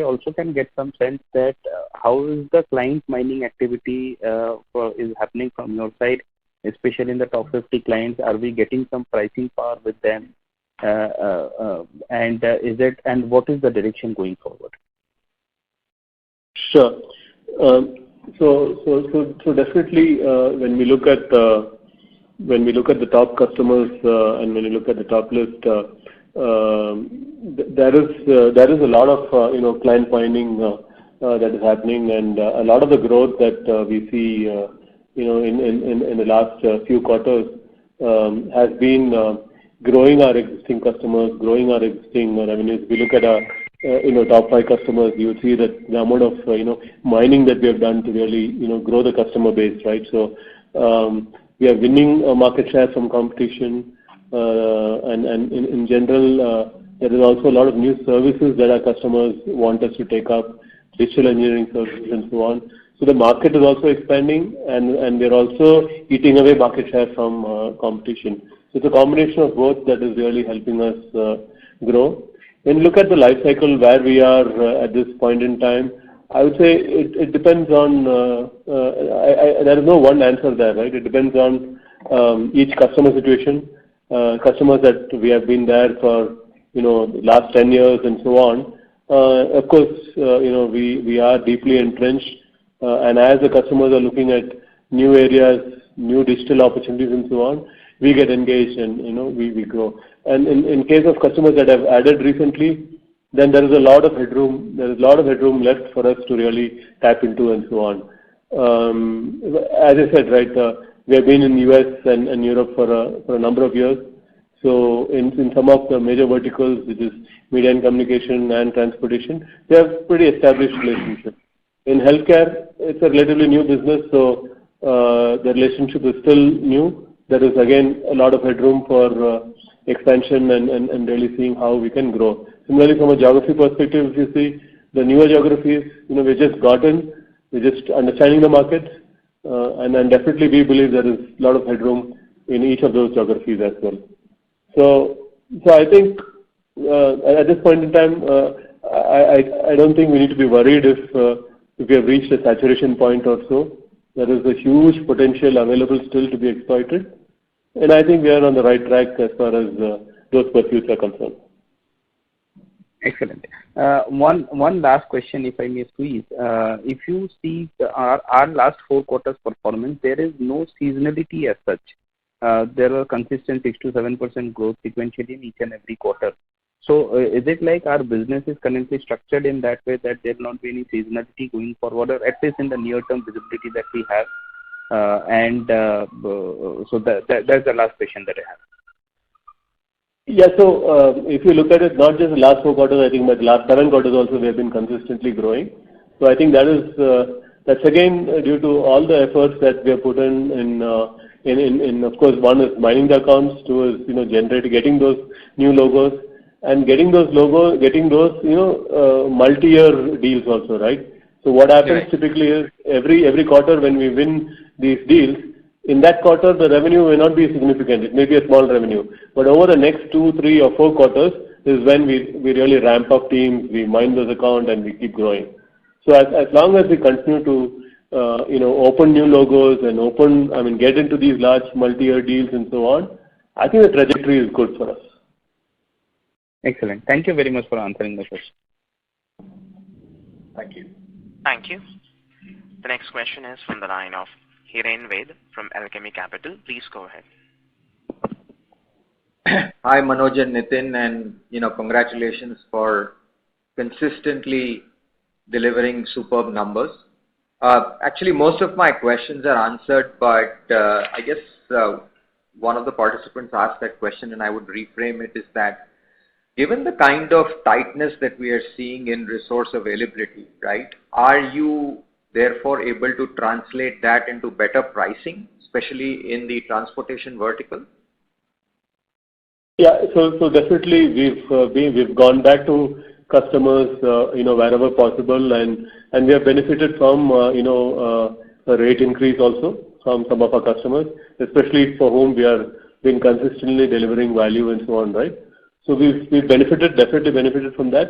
Speaker 15: also can get some sense that how is the client mining activity is happening from your side, especially in the top 50 clients. Are we getting some pricing power with them? And what is the direction going forward?
Speaker 3: Sure. So definitely when we look at the top customers and when you look at the top list, there is a lot of client mining that is happening, and a lot of the growth that we see in the last few quarters has been growing our existing customers, growing our existing revenues. If we look at our top 5 customers, you would see that the amount of mining that we have done to really grow the customer base, right? So we are winning market share from competition, and in general there is also a lot of new services that our customers want us to take up, digital engineering services and so on. So the market is also expanding, and we are also eating away market share from competition. So it's a combination of both that is really helping us grow. When you look at the life cycle where we are at this point in time, I would say it depends on, there is no one answer there, right? It depends on each customer situation. Customers that we have been there for, the last 10 years and so on. Of course, we are deeply entrenched, and as the customers are looking at new areas, new digital opportunities and so on, we get engaged and, we grow. And in case of customers that have added recently, then there is a lot of headroom. There is a lot of headroom left for us to really tap into and so on. As I said, right, we have been in US and Europe for a number of years. So in some of the major verticals, which is media and communication and transportation, they have pretty established relationships. In healthcare, it's a relatively new business, so the relationship is still new. There is again a lot of headroom for expansion and really seeing how we can grow. Similarly, from a geography perspective, if you see the newer geographies, we just got in, we're just understanding the markets, and then definitely we believe there is a lot of headroom in each of those geographies as well. So I think at this point in time, I don't think we need to be worried if we have reached a saturation point or so. There is a huge potential available still to be exploited, and I think we are on the right track as far as those pursuits are concerned.
Speaker 15: Excellent. One last question, if I may squeeze. If you see our last 4 quarters performance, there is no seasonality as such. There are consistent 6 to 7% growth sequentially in each and every quarter. So is it like our business is currently structured in that way that there will not be any seasonality going forward, or at least in the near-term visibility that we have? So that's the last question that I have.
Speaker 3: Yeah, so if you look at it, not just the last 4 quarters, I think, but the last 7 quarters also we have been consistently growing. So I think that's again due to all the efforts that we have put in of course, one is mining the accounts, 2 is getting those new logos, and getting those multi-year deals also, right? So what happens typically is every quarter when we win these deals, in that quarter the revenue may not be significant. It may be a small revenue, but over the next 2, 3, or 4 quarters is when we really ramp up teams, we mine those accounts, and we keep growing. So as long as we continue to open new logos and get into these large multi-year deals and so on, I think the trajectory is good for us.
Speaker 15: Excellent. Thank you very much for answering the question.
Speaker 3: Thank you.
Speaker 1: Thank you. The next question is from the line of Hiren Ved from Alchemy Capital. Please go ahead.
Speaker 16: Hi, Manoj and Nitin, and congratulations for consistently delivering superb numbers. Actually, most of my questions are answered, but I guess one of the participants asked that question, and I would reframe it, is that given the kind of tightness that we are seeing in resource availability, right, are you therefore able to translate that into better pricing, especially in the transportation vertical?
Speaker 3: Yeah. So definitely we've gone back to customers, wherever possible, and we have benefited from, a rate increase also from some of our customers, especially for whom we are been consistently delivering value and so on, right? So we've definitely benefited from that.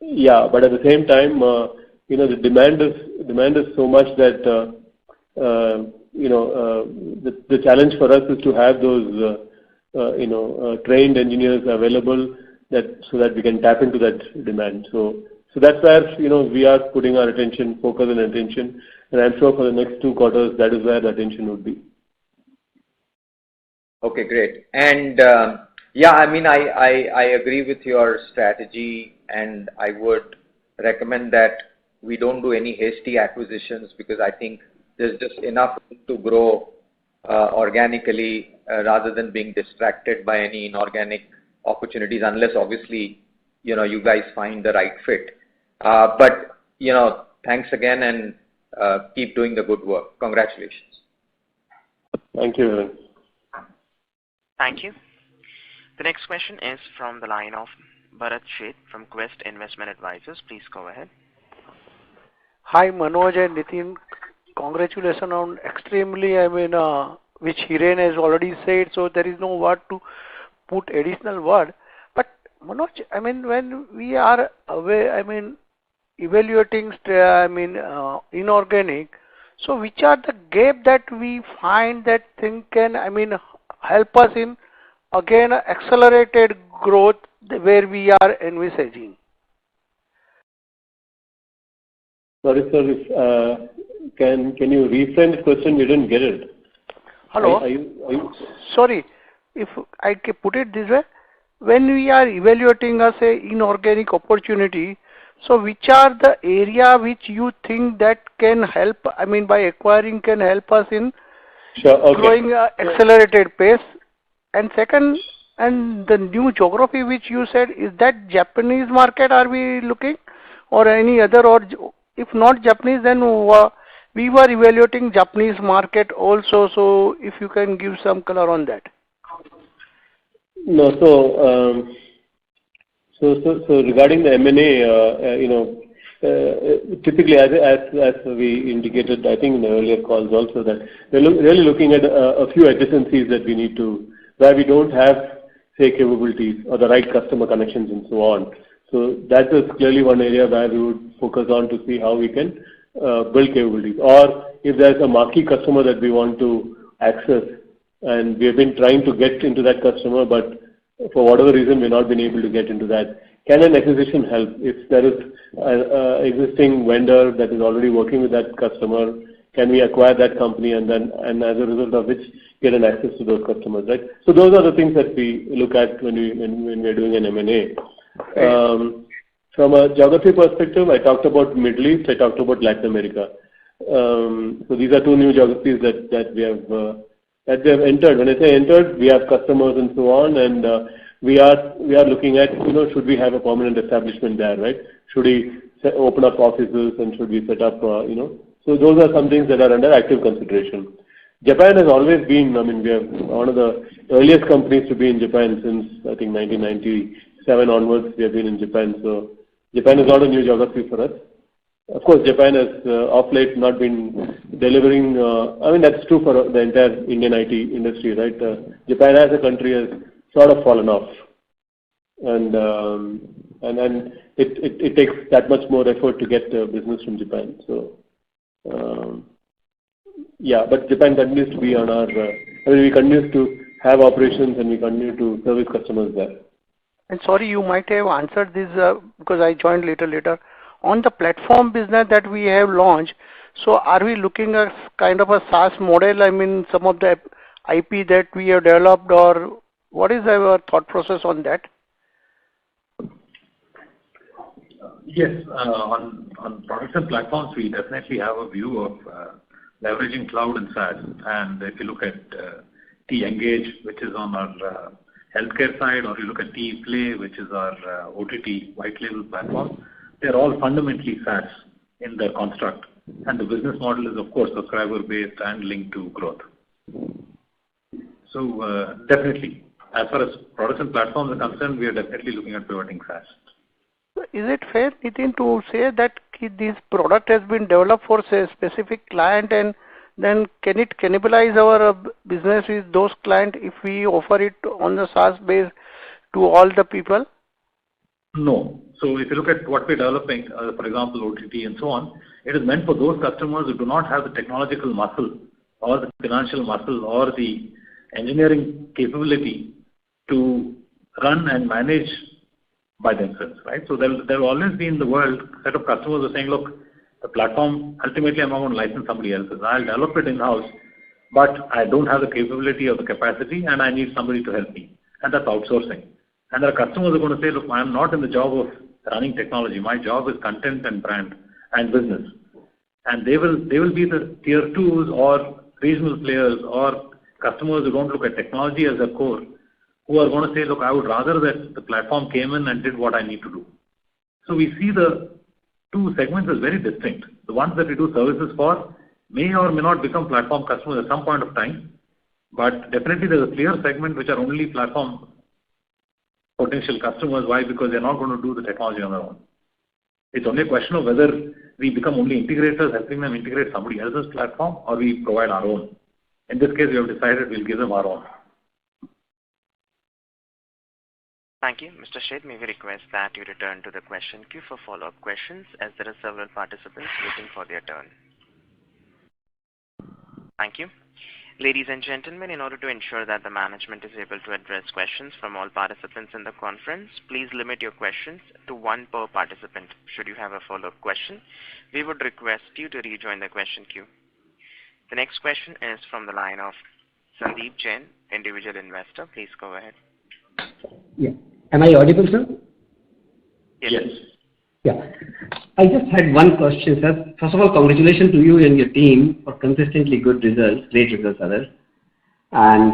Speaker 3: Yeah, but at the same time, the demand is so much that, the challenge for us is to have those, trained engineers available so that we can tap into that demand. So that's where, we are putting our focus and attention, and I'm sure for the next 2 quarters, that is where the attention would be.
Speaker 16: Okay, great. And yeah, I mean, I agree with your strategy, and I would recommend that we don't do any hasty acquisitions, because I think there's just enough to grow organically rather than being distracted by any inorganic opportunities, unless obviously, you guys find the right fit. But, thanks again, and keep doing the good work. Congratulations.
Speaker 3: Thank you, Arun.
Speaker 1: Thank you. The next question is from the line of Bharat Sheth from Quest Investment Advisors. Please go ahead.
Speaker 17: Hi, Manoj and Nitin. Congratulations on extremely, which Hiren has already said, so there is no word to put additional word. But Manoj, when we are away, evaluating, inorganic, so which are the gap that we find that thing can, help us in, again, accelerated growth where we are envisaging?
Speaker 3: Sorry, sir. Can you reframe the question? We didn't get it.
Speaker 17: Hello.
Speaker 3: Are you?
Speaker 17: Sorry, if I can put it this way, when we are evaluating inorganic opportunity, so which are the area which you think that can help? By acquiring can help us in growing accelerated pace. And second, and the new geography which you said, is that Japanese market are we looking, or any other, or if not Japanese, then we were evaluating Japanese market also. So if you can give some color on that.
Speaker 3: No, so regarding the M&A, typically as we indicated, I think in the earlier calls also, that we're really looking at a few adjacencies that we need to, where we don't have, say, capabilities or the right customer connections and so on. So that is clearly one area where we would focus on to see how we can build capabilities. Or if there's a marquee customer that we want to access, and we have been trying to get into that customer, but for whatever reason we've not been able to get into that, can an acquisition help? If there is an existing vendor that is already working with that customer, can we acquire that company and as a result of which get an access to those customers, right? So those are the things that we look at when we are doing an M&A. From a geography perspective, I talked about Middle East, I talked about Latin America. So these are 2 new geographies that we have entered. When I say entered, we have customers and so on, and we are looking at, should we have a permanent establishment there, right? Should we open up offices, and should we set up, So those are some things that are under active consideration. Japan has always been, we are one of the earliest companies to be in Japan since, I think, 1997 onwards, we have been in Japan. So Japan is not a new geography for us. Of course, Japan has of late not been delivering. That's true for the entire Indian IT industry, right? Japan as a country has sort of fallen off, and it takes that much more effort to get business from Japan. So yeah, but Japan continues to be on our. We continue to have operations, and we continue to service customers there.
Speaker 17: And sorry, you might have answered this because I joined later. On the platform business that we have launched, so are we looking at kind of a SaaS model? Some of the IP that we have developed, or what is our thought process on that?
Speaker 8: Yes, on products and platforms, we definitely have a view of leveraging cloud and SaaS. And if you look at T-Engage, which is on our healthcare side, or you look at T-Play, which is our OTT white label platform, they're all fundamentally SaaS in their construct. And the business model is, of course, subscriber-based and linked to growth. So definitely, as far as products and platforms are concerned, we are definitely looking at pivoting SaaS.
Speaker 17: Is it fair, Nitin, to say that this product has been developed for say, a specific client, and then can it cannibalize our business with those clients if we offer it on the SaaS base to all the people?
Speaker 8: No. So if you look at what we're developing, for example, OTT and so on, it is meant for those customers who do not have the technological muscle or the financial muscle or the engineering capability to run and manage by themselves, right? So there will always be in the world a set of customers who are saying, look, the platform, ultimately I'm not going to license somebody else's. I'll develop it in-house, but I don't have the capability or the capacity and I need somebody to help me. And that's outsourcing. And there are customers who are going to say, look, I'm not in the job of running technology. My job is content and brand and business. And they will be the tier 2s or regional players or customers who don't look at technology as their core, who are going to say, look, I would rather that the platform came in and did what I need to do. So we see the two segments as very distinct. The ones that we do services for may or may not become platform customers at some point of time, but definitely there's a clear segment which are only platform potential customers. Why? Because they're not going to do the technology on their own. It's only a question of whether we become only integrators, helping them integrate somebody else's platform, or we provide our own. In this case, we have decided we'll give them our own.
Speaker 1: Thank you. Mr. Sheth, may we request that you return to the question queue for follow-up questions, as there are several participants waiting for their turn. Thank you. Ladies and gentlemen, in order to ensure that the management is able to address questions from all participants in the conference, please limit your questions to one per participant. Should you have a follow-up question, we would request you to rejoin the question queue. The next question is from the line of Sandeep Jain, individual investor. Please go ahead.
Speaker 18: Yeah. Am I audible, sir?
Speaker 8: Yes.
Speaker 18: Yeah. I just had one question, sir. First of all, congratulations to you and your team for consistently good results, great results, others. And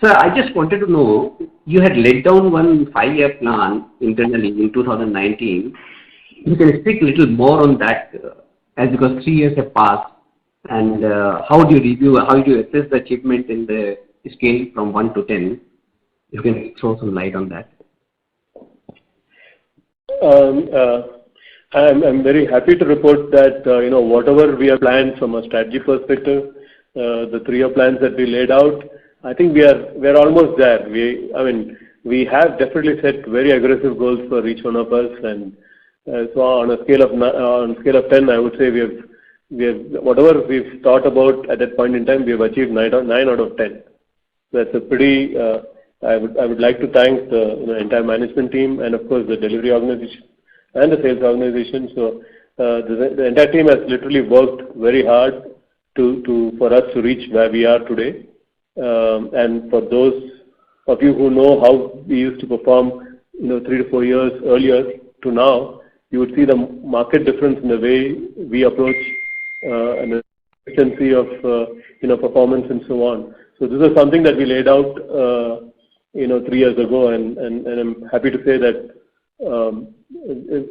Speaker 18: sir, I just wanted to know, you had laid down one 5-year plan internally in 2019. You can speak a little more on that, as because 3 years have passed. And how do you review, how do you assess the achievement in the scale from 1 to 10? You can throw some light on that.
Speaker 3: I'm very happy to report that whatever we have planned from a strategy perspective, the 3-year plans that we laid out, I think we are almost there. We have definitely set very aggressive goals for each one of us, and so on a scale of 10, I would say we have whatever we've thought about at that point in time, we have achieved 9 out of 10. That's a pretty. I would like to thank the entire management team and of course the delivery organization and the sales organization. So the entire team has literally worked very hard for us to reach where we are today. And for those of you who know how we used to perform 3 to 4 years earlier to now, you would see the market difference in the way we approach and the efficiency of performance and so on. So this is something that we laid out 3 years ago, and I'm happy to say that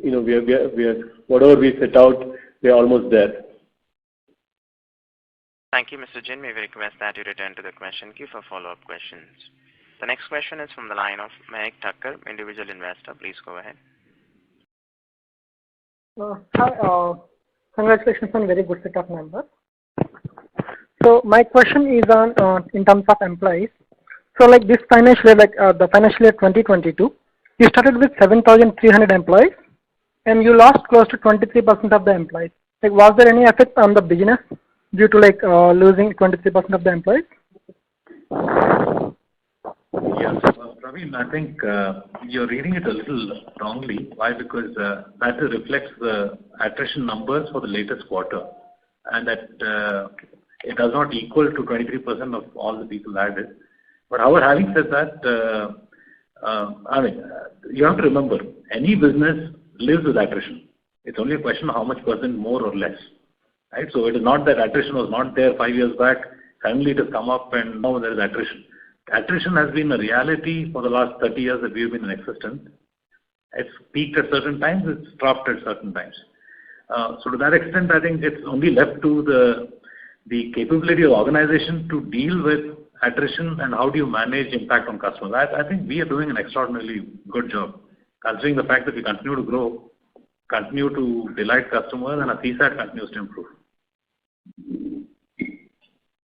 Speaker 3: we are whatever we set out, we are almost there.
Speaker 1: Thank you, Mr. Jain. May we request that you return to the question queue for follow-up questions. The next question is from the line of Mahek Thakkar, individual investor. Please go ahead.
Speaker 19: Hi, congratulations on very good set of numbers. So my question is on in terms of employees. So like this financial year, the financial year 2022, you started with 7,300 employees, and you lost close to 23% of the employees. Like, was there any effect on the business due to losing 23% of the employees?
Speaker 8: Yes, Praveen, I think you're reading it a little wrongly. Why? Because that reflects the attrition numbers for the latest quarter, and that it does not equal to 23% of all the people added. But however, having said that, you have to remember, any business lives with attrition. It's only a question of how much percent more or less, right? So it is not that attrition was not there 5 years back, suddenly it has come up and now there is attrition. Attrition has been a reality for the last 30 years that we have been in existence. It's peaked at certain times, it's dropped at certain times. So to that extent, I think it's only left to the capability of organization to deal with attrition and how do you manage impact on customers. I think we are doing an extraordinarily good job, considering the fact that we continue to grow, continue to delight customers, and our CSAT continues to improve.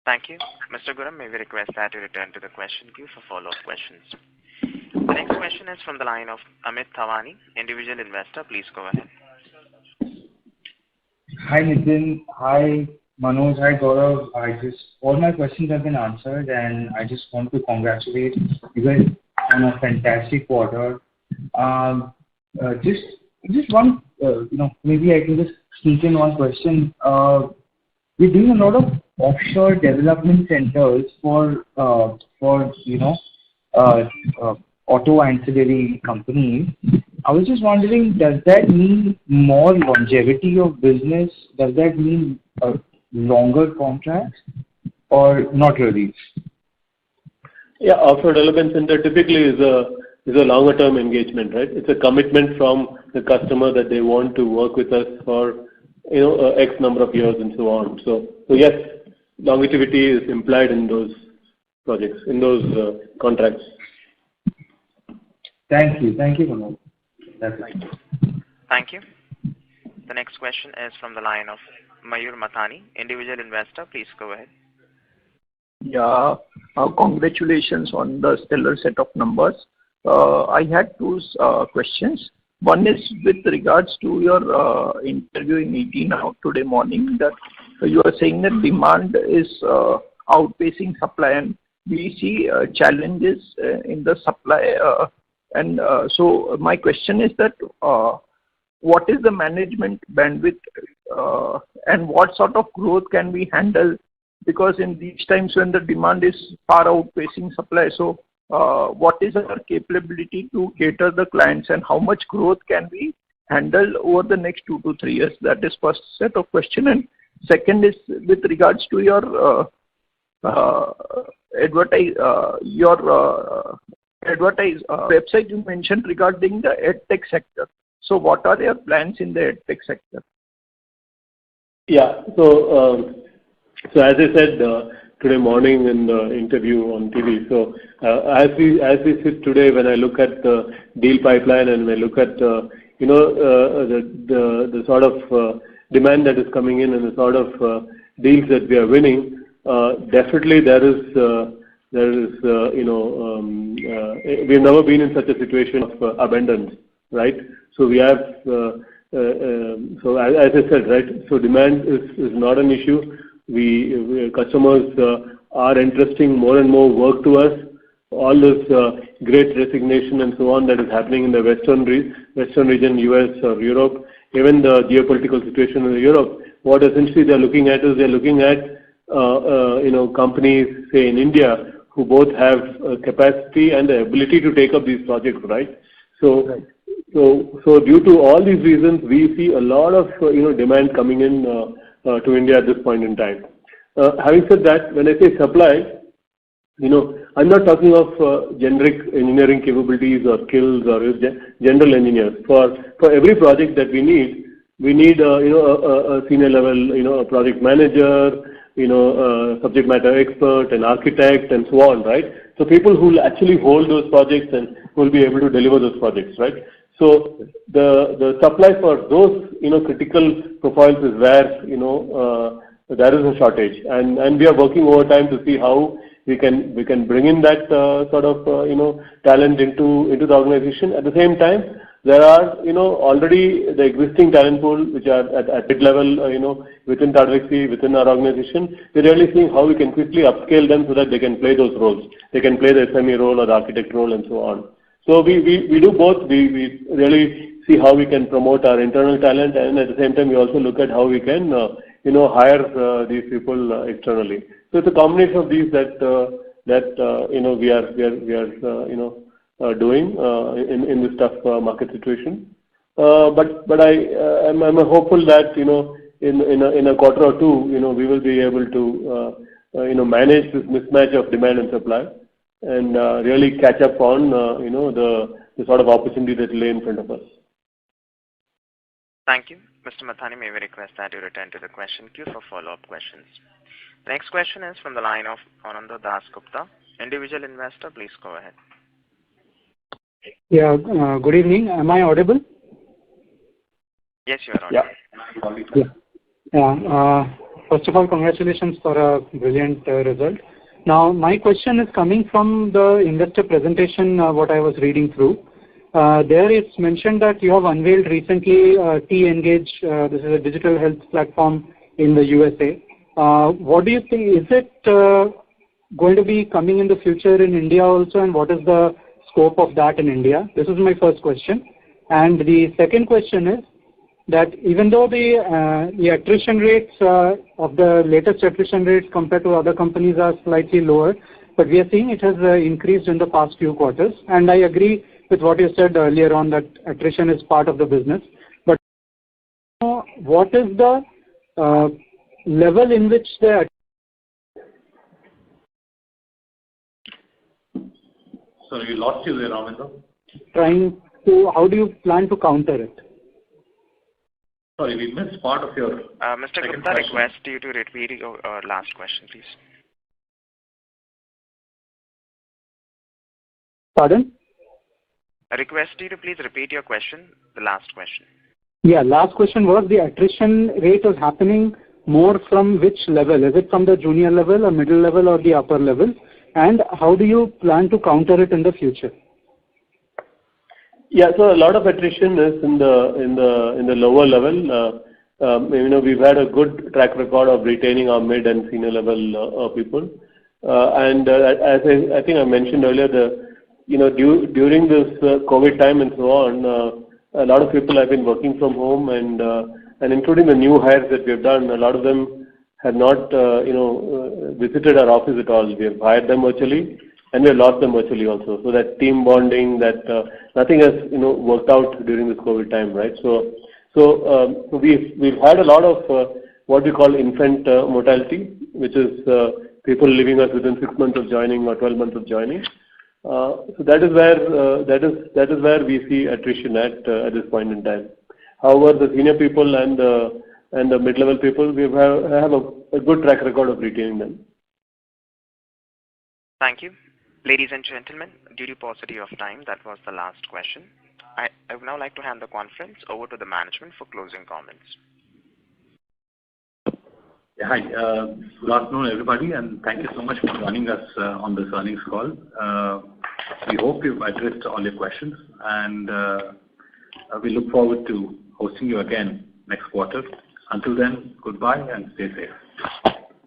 Speaker 1: Thank you. Mr. Guram, may we request that you return to the question queue for follow-up questions. The next question is from the line of Amit Thawani, individual investor. Please go ahead.
Speaker 20: Hi Nitin, hi Manoj, hi Gaurav. All my questions have been answered, and I just want to congratulate you guys on a fantastic quarter. Just one, maybe I can just sneak in one question. We're doing a lot of offshore development centers for auto ancillary companies. I was just wondering, does that mean more longevity of business? Does that mean longer contracts, or not really?
Speaker 3: Yeah, offshore development center typically is a longer term engagement, right? It's a commitment from the customer that they want to work with us for X number of years and so on. So yes, longevity is implied in those projects, in those contracts.
Speaker 20: Thank you, Manoj. That's it.
Speaker 1: Thank you. The next question is from the line of Mayur Mathani, individual investor. Please go ahead.
Speaker 21: Yeah, congratulations on the stellar set of numbers. I had two questions. One is with regards to your interview in ET Now today morning, that you are saying that demand is outpacing supply, and we see challenges in the supply. So my question is that what is the management bandwidth and what sort of growth can we handle? Because in these times when the demand is far outpacing supply, so what is our capability to cater the clients, and how much growth can we handle over the next 2 to 3 years? That is first set of question. And second is with regards to your website you mentioned regarding the EdTech sector. So what are your plans in the EdTech sector?
Speaker 3: Yeah, so as I said today morning in the interview on TV, so as we sit today, when I look at the deal pipeline and when I look at the sort of demand that is coming in and the sort of deals that we are winning, definitely we've never been in such a situation of abundance, right? So we have, so as I said, right, so demand is not an issue. Customers are entrusting more and more work to us. All this great resignation and so on that is happening in the Western region, US or Europe, even the geopolitical situation in Europe, what essentially they're looking at companies, say in India, who both have capacity and the ability to take up these projects, right? So due to all these reasons, we see a lot of demand coming in to India at this point in time. Having said that, when I say supply, I'm not talking of generic engineering capabilities or skills or general engineers. For every project that we need a senior level, a project manager, subject matter expert, an architect, and so on, right? So people who will actually hold those projects and will be able to deliver those projects, right? So the supply for those critical profiles is where there is a shortage, and we are working overtime to see how we can bring in that sort of talent into the organization. At the same time, there are already the existing talent pool which are at mid level within Tata Elxsi, within our organization. We're really seeing how we can quickly upscale them so that they can play those roles. They can play the SME role or the architect role and so on. So we do both. We really see how we can promote our internal talent, and at the same time we also look at how we can hire these people externally. So it's a combination of these that we are doing in this tough market situation. But I'm hopeful that in a quarter or two we will be able to manage this mismatch of demand and supply, and really catch up on the sort of opportunity that lay in front of us.
Speaker 1: Thank you. Mr. Mathani, may we request that you return to the question queue for follow-up questions. The next question is from the line of Ananda Das Gupta, individual investor. Please go ahead.
Speaker 2: Yeah, good evening. Am I audible?
Speaker 1: Yes, you are audible.
Speaker 2: Yeah. First of all, congratulations for a brilliant result. Now, my question is coming from the investor presentation, what I was reading through. There it's mentioned that you have unveiled recently T-Engage. This is a digital health platform in the USA. What do you think? Is it going to be coming in the future in India also, and what is the scope of that in India? This is my first question. And the second question is that even though the attrition rates of the latest attrition rates compared to other companies are slightly lower, but we are seeing it has increased in the past few quarters. And I agree with what you said earlier on that attrition is part of the business. But what is the level in which the
Speaker 8: Sorry, we lost you there, Ravinder.
Speaker 2: How do you plan to counter it?
Speaker 8: Sorry, we missed part of your
Speaker 1: Mr. Gupta, request you to repeat your last question, please.
Speaker 2: Pardon?
Speaker 1: I request you to please repeat your question, the last question.
Speaker 2: Yeah, last question was the attrition rate is happening more from which level? Is it from the junior level or middle level or the upper level? And how do you plan to counter it in the future?
Speaker 3: Yeah, so a lot of attrition is in the lower level. We've had a good track record of retaining our mid and senior level people. And as I think I mentioned earlier, during this COVID time and so on, a lot of people have been working from home, and including the new hires that we have done, a lot of them have not visited our office at all. We have hired them virtually, and we have lost them virtually also. So that team bonding, that nothing has worked out during this COVID time, right? So we've had a lot of what we call infant mortality, which is people leaving us within 6 months of joining or 12 months of joining. So that is where we see attrition at this point in time. However, the senior people and the mid-level people, we have a good track record of retaining them.
Speaker 1: Thank you. Ladies and gentlemen, due to paucity of time, that was the last question. I would now like to hand the conference over to the management for closing comments.
Speaker 8: Yeah, hi. Good afternoon, everybody, and thank you so much for joining us on this earnings call. We hope we've addressed all your questions, and we look forward to hosting you again next quarter. Until then, goodbye and stay safe.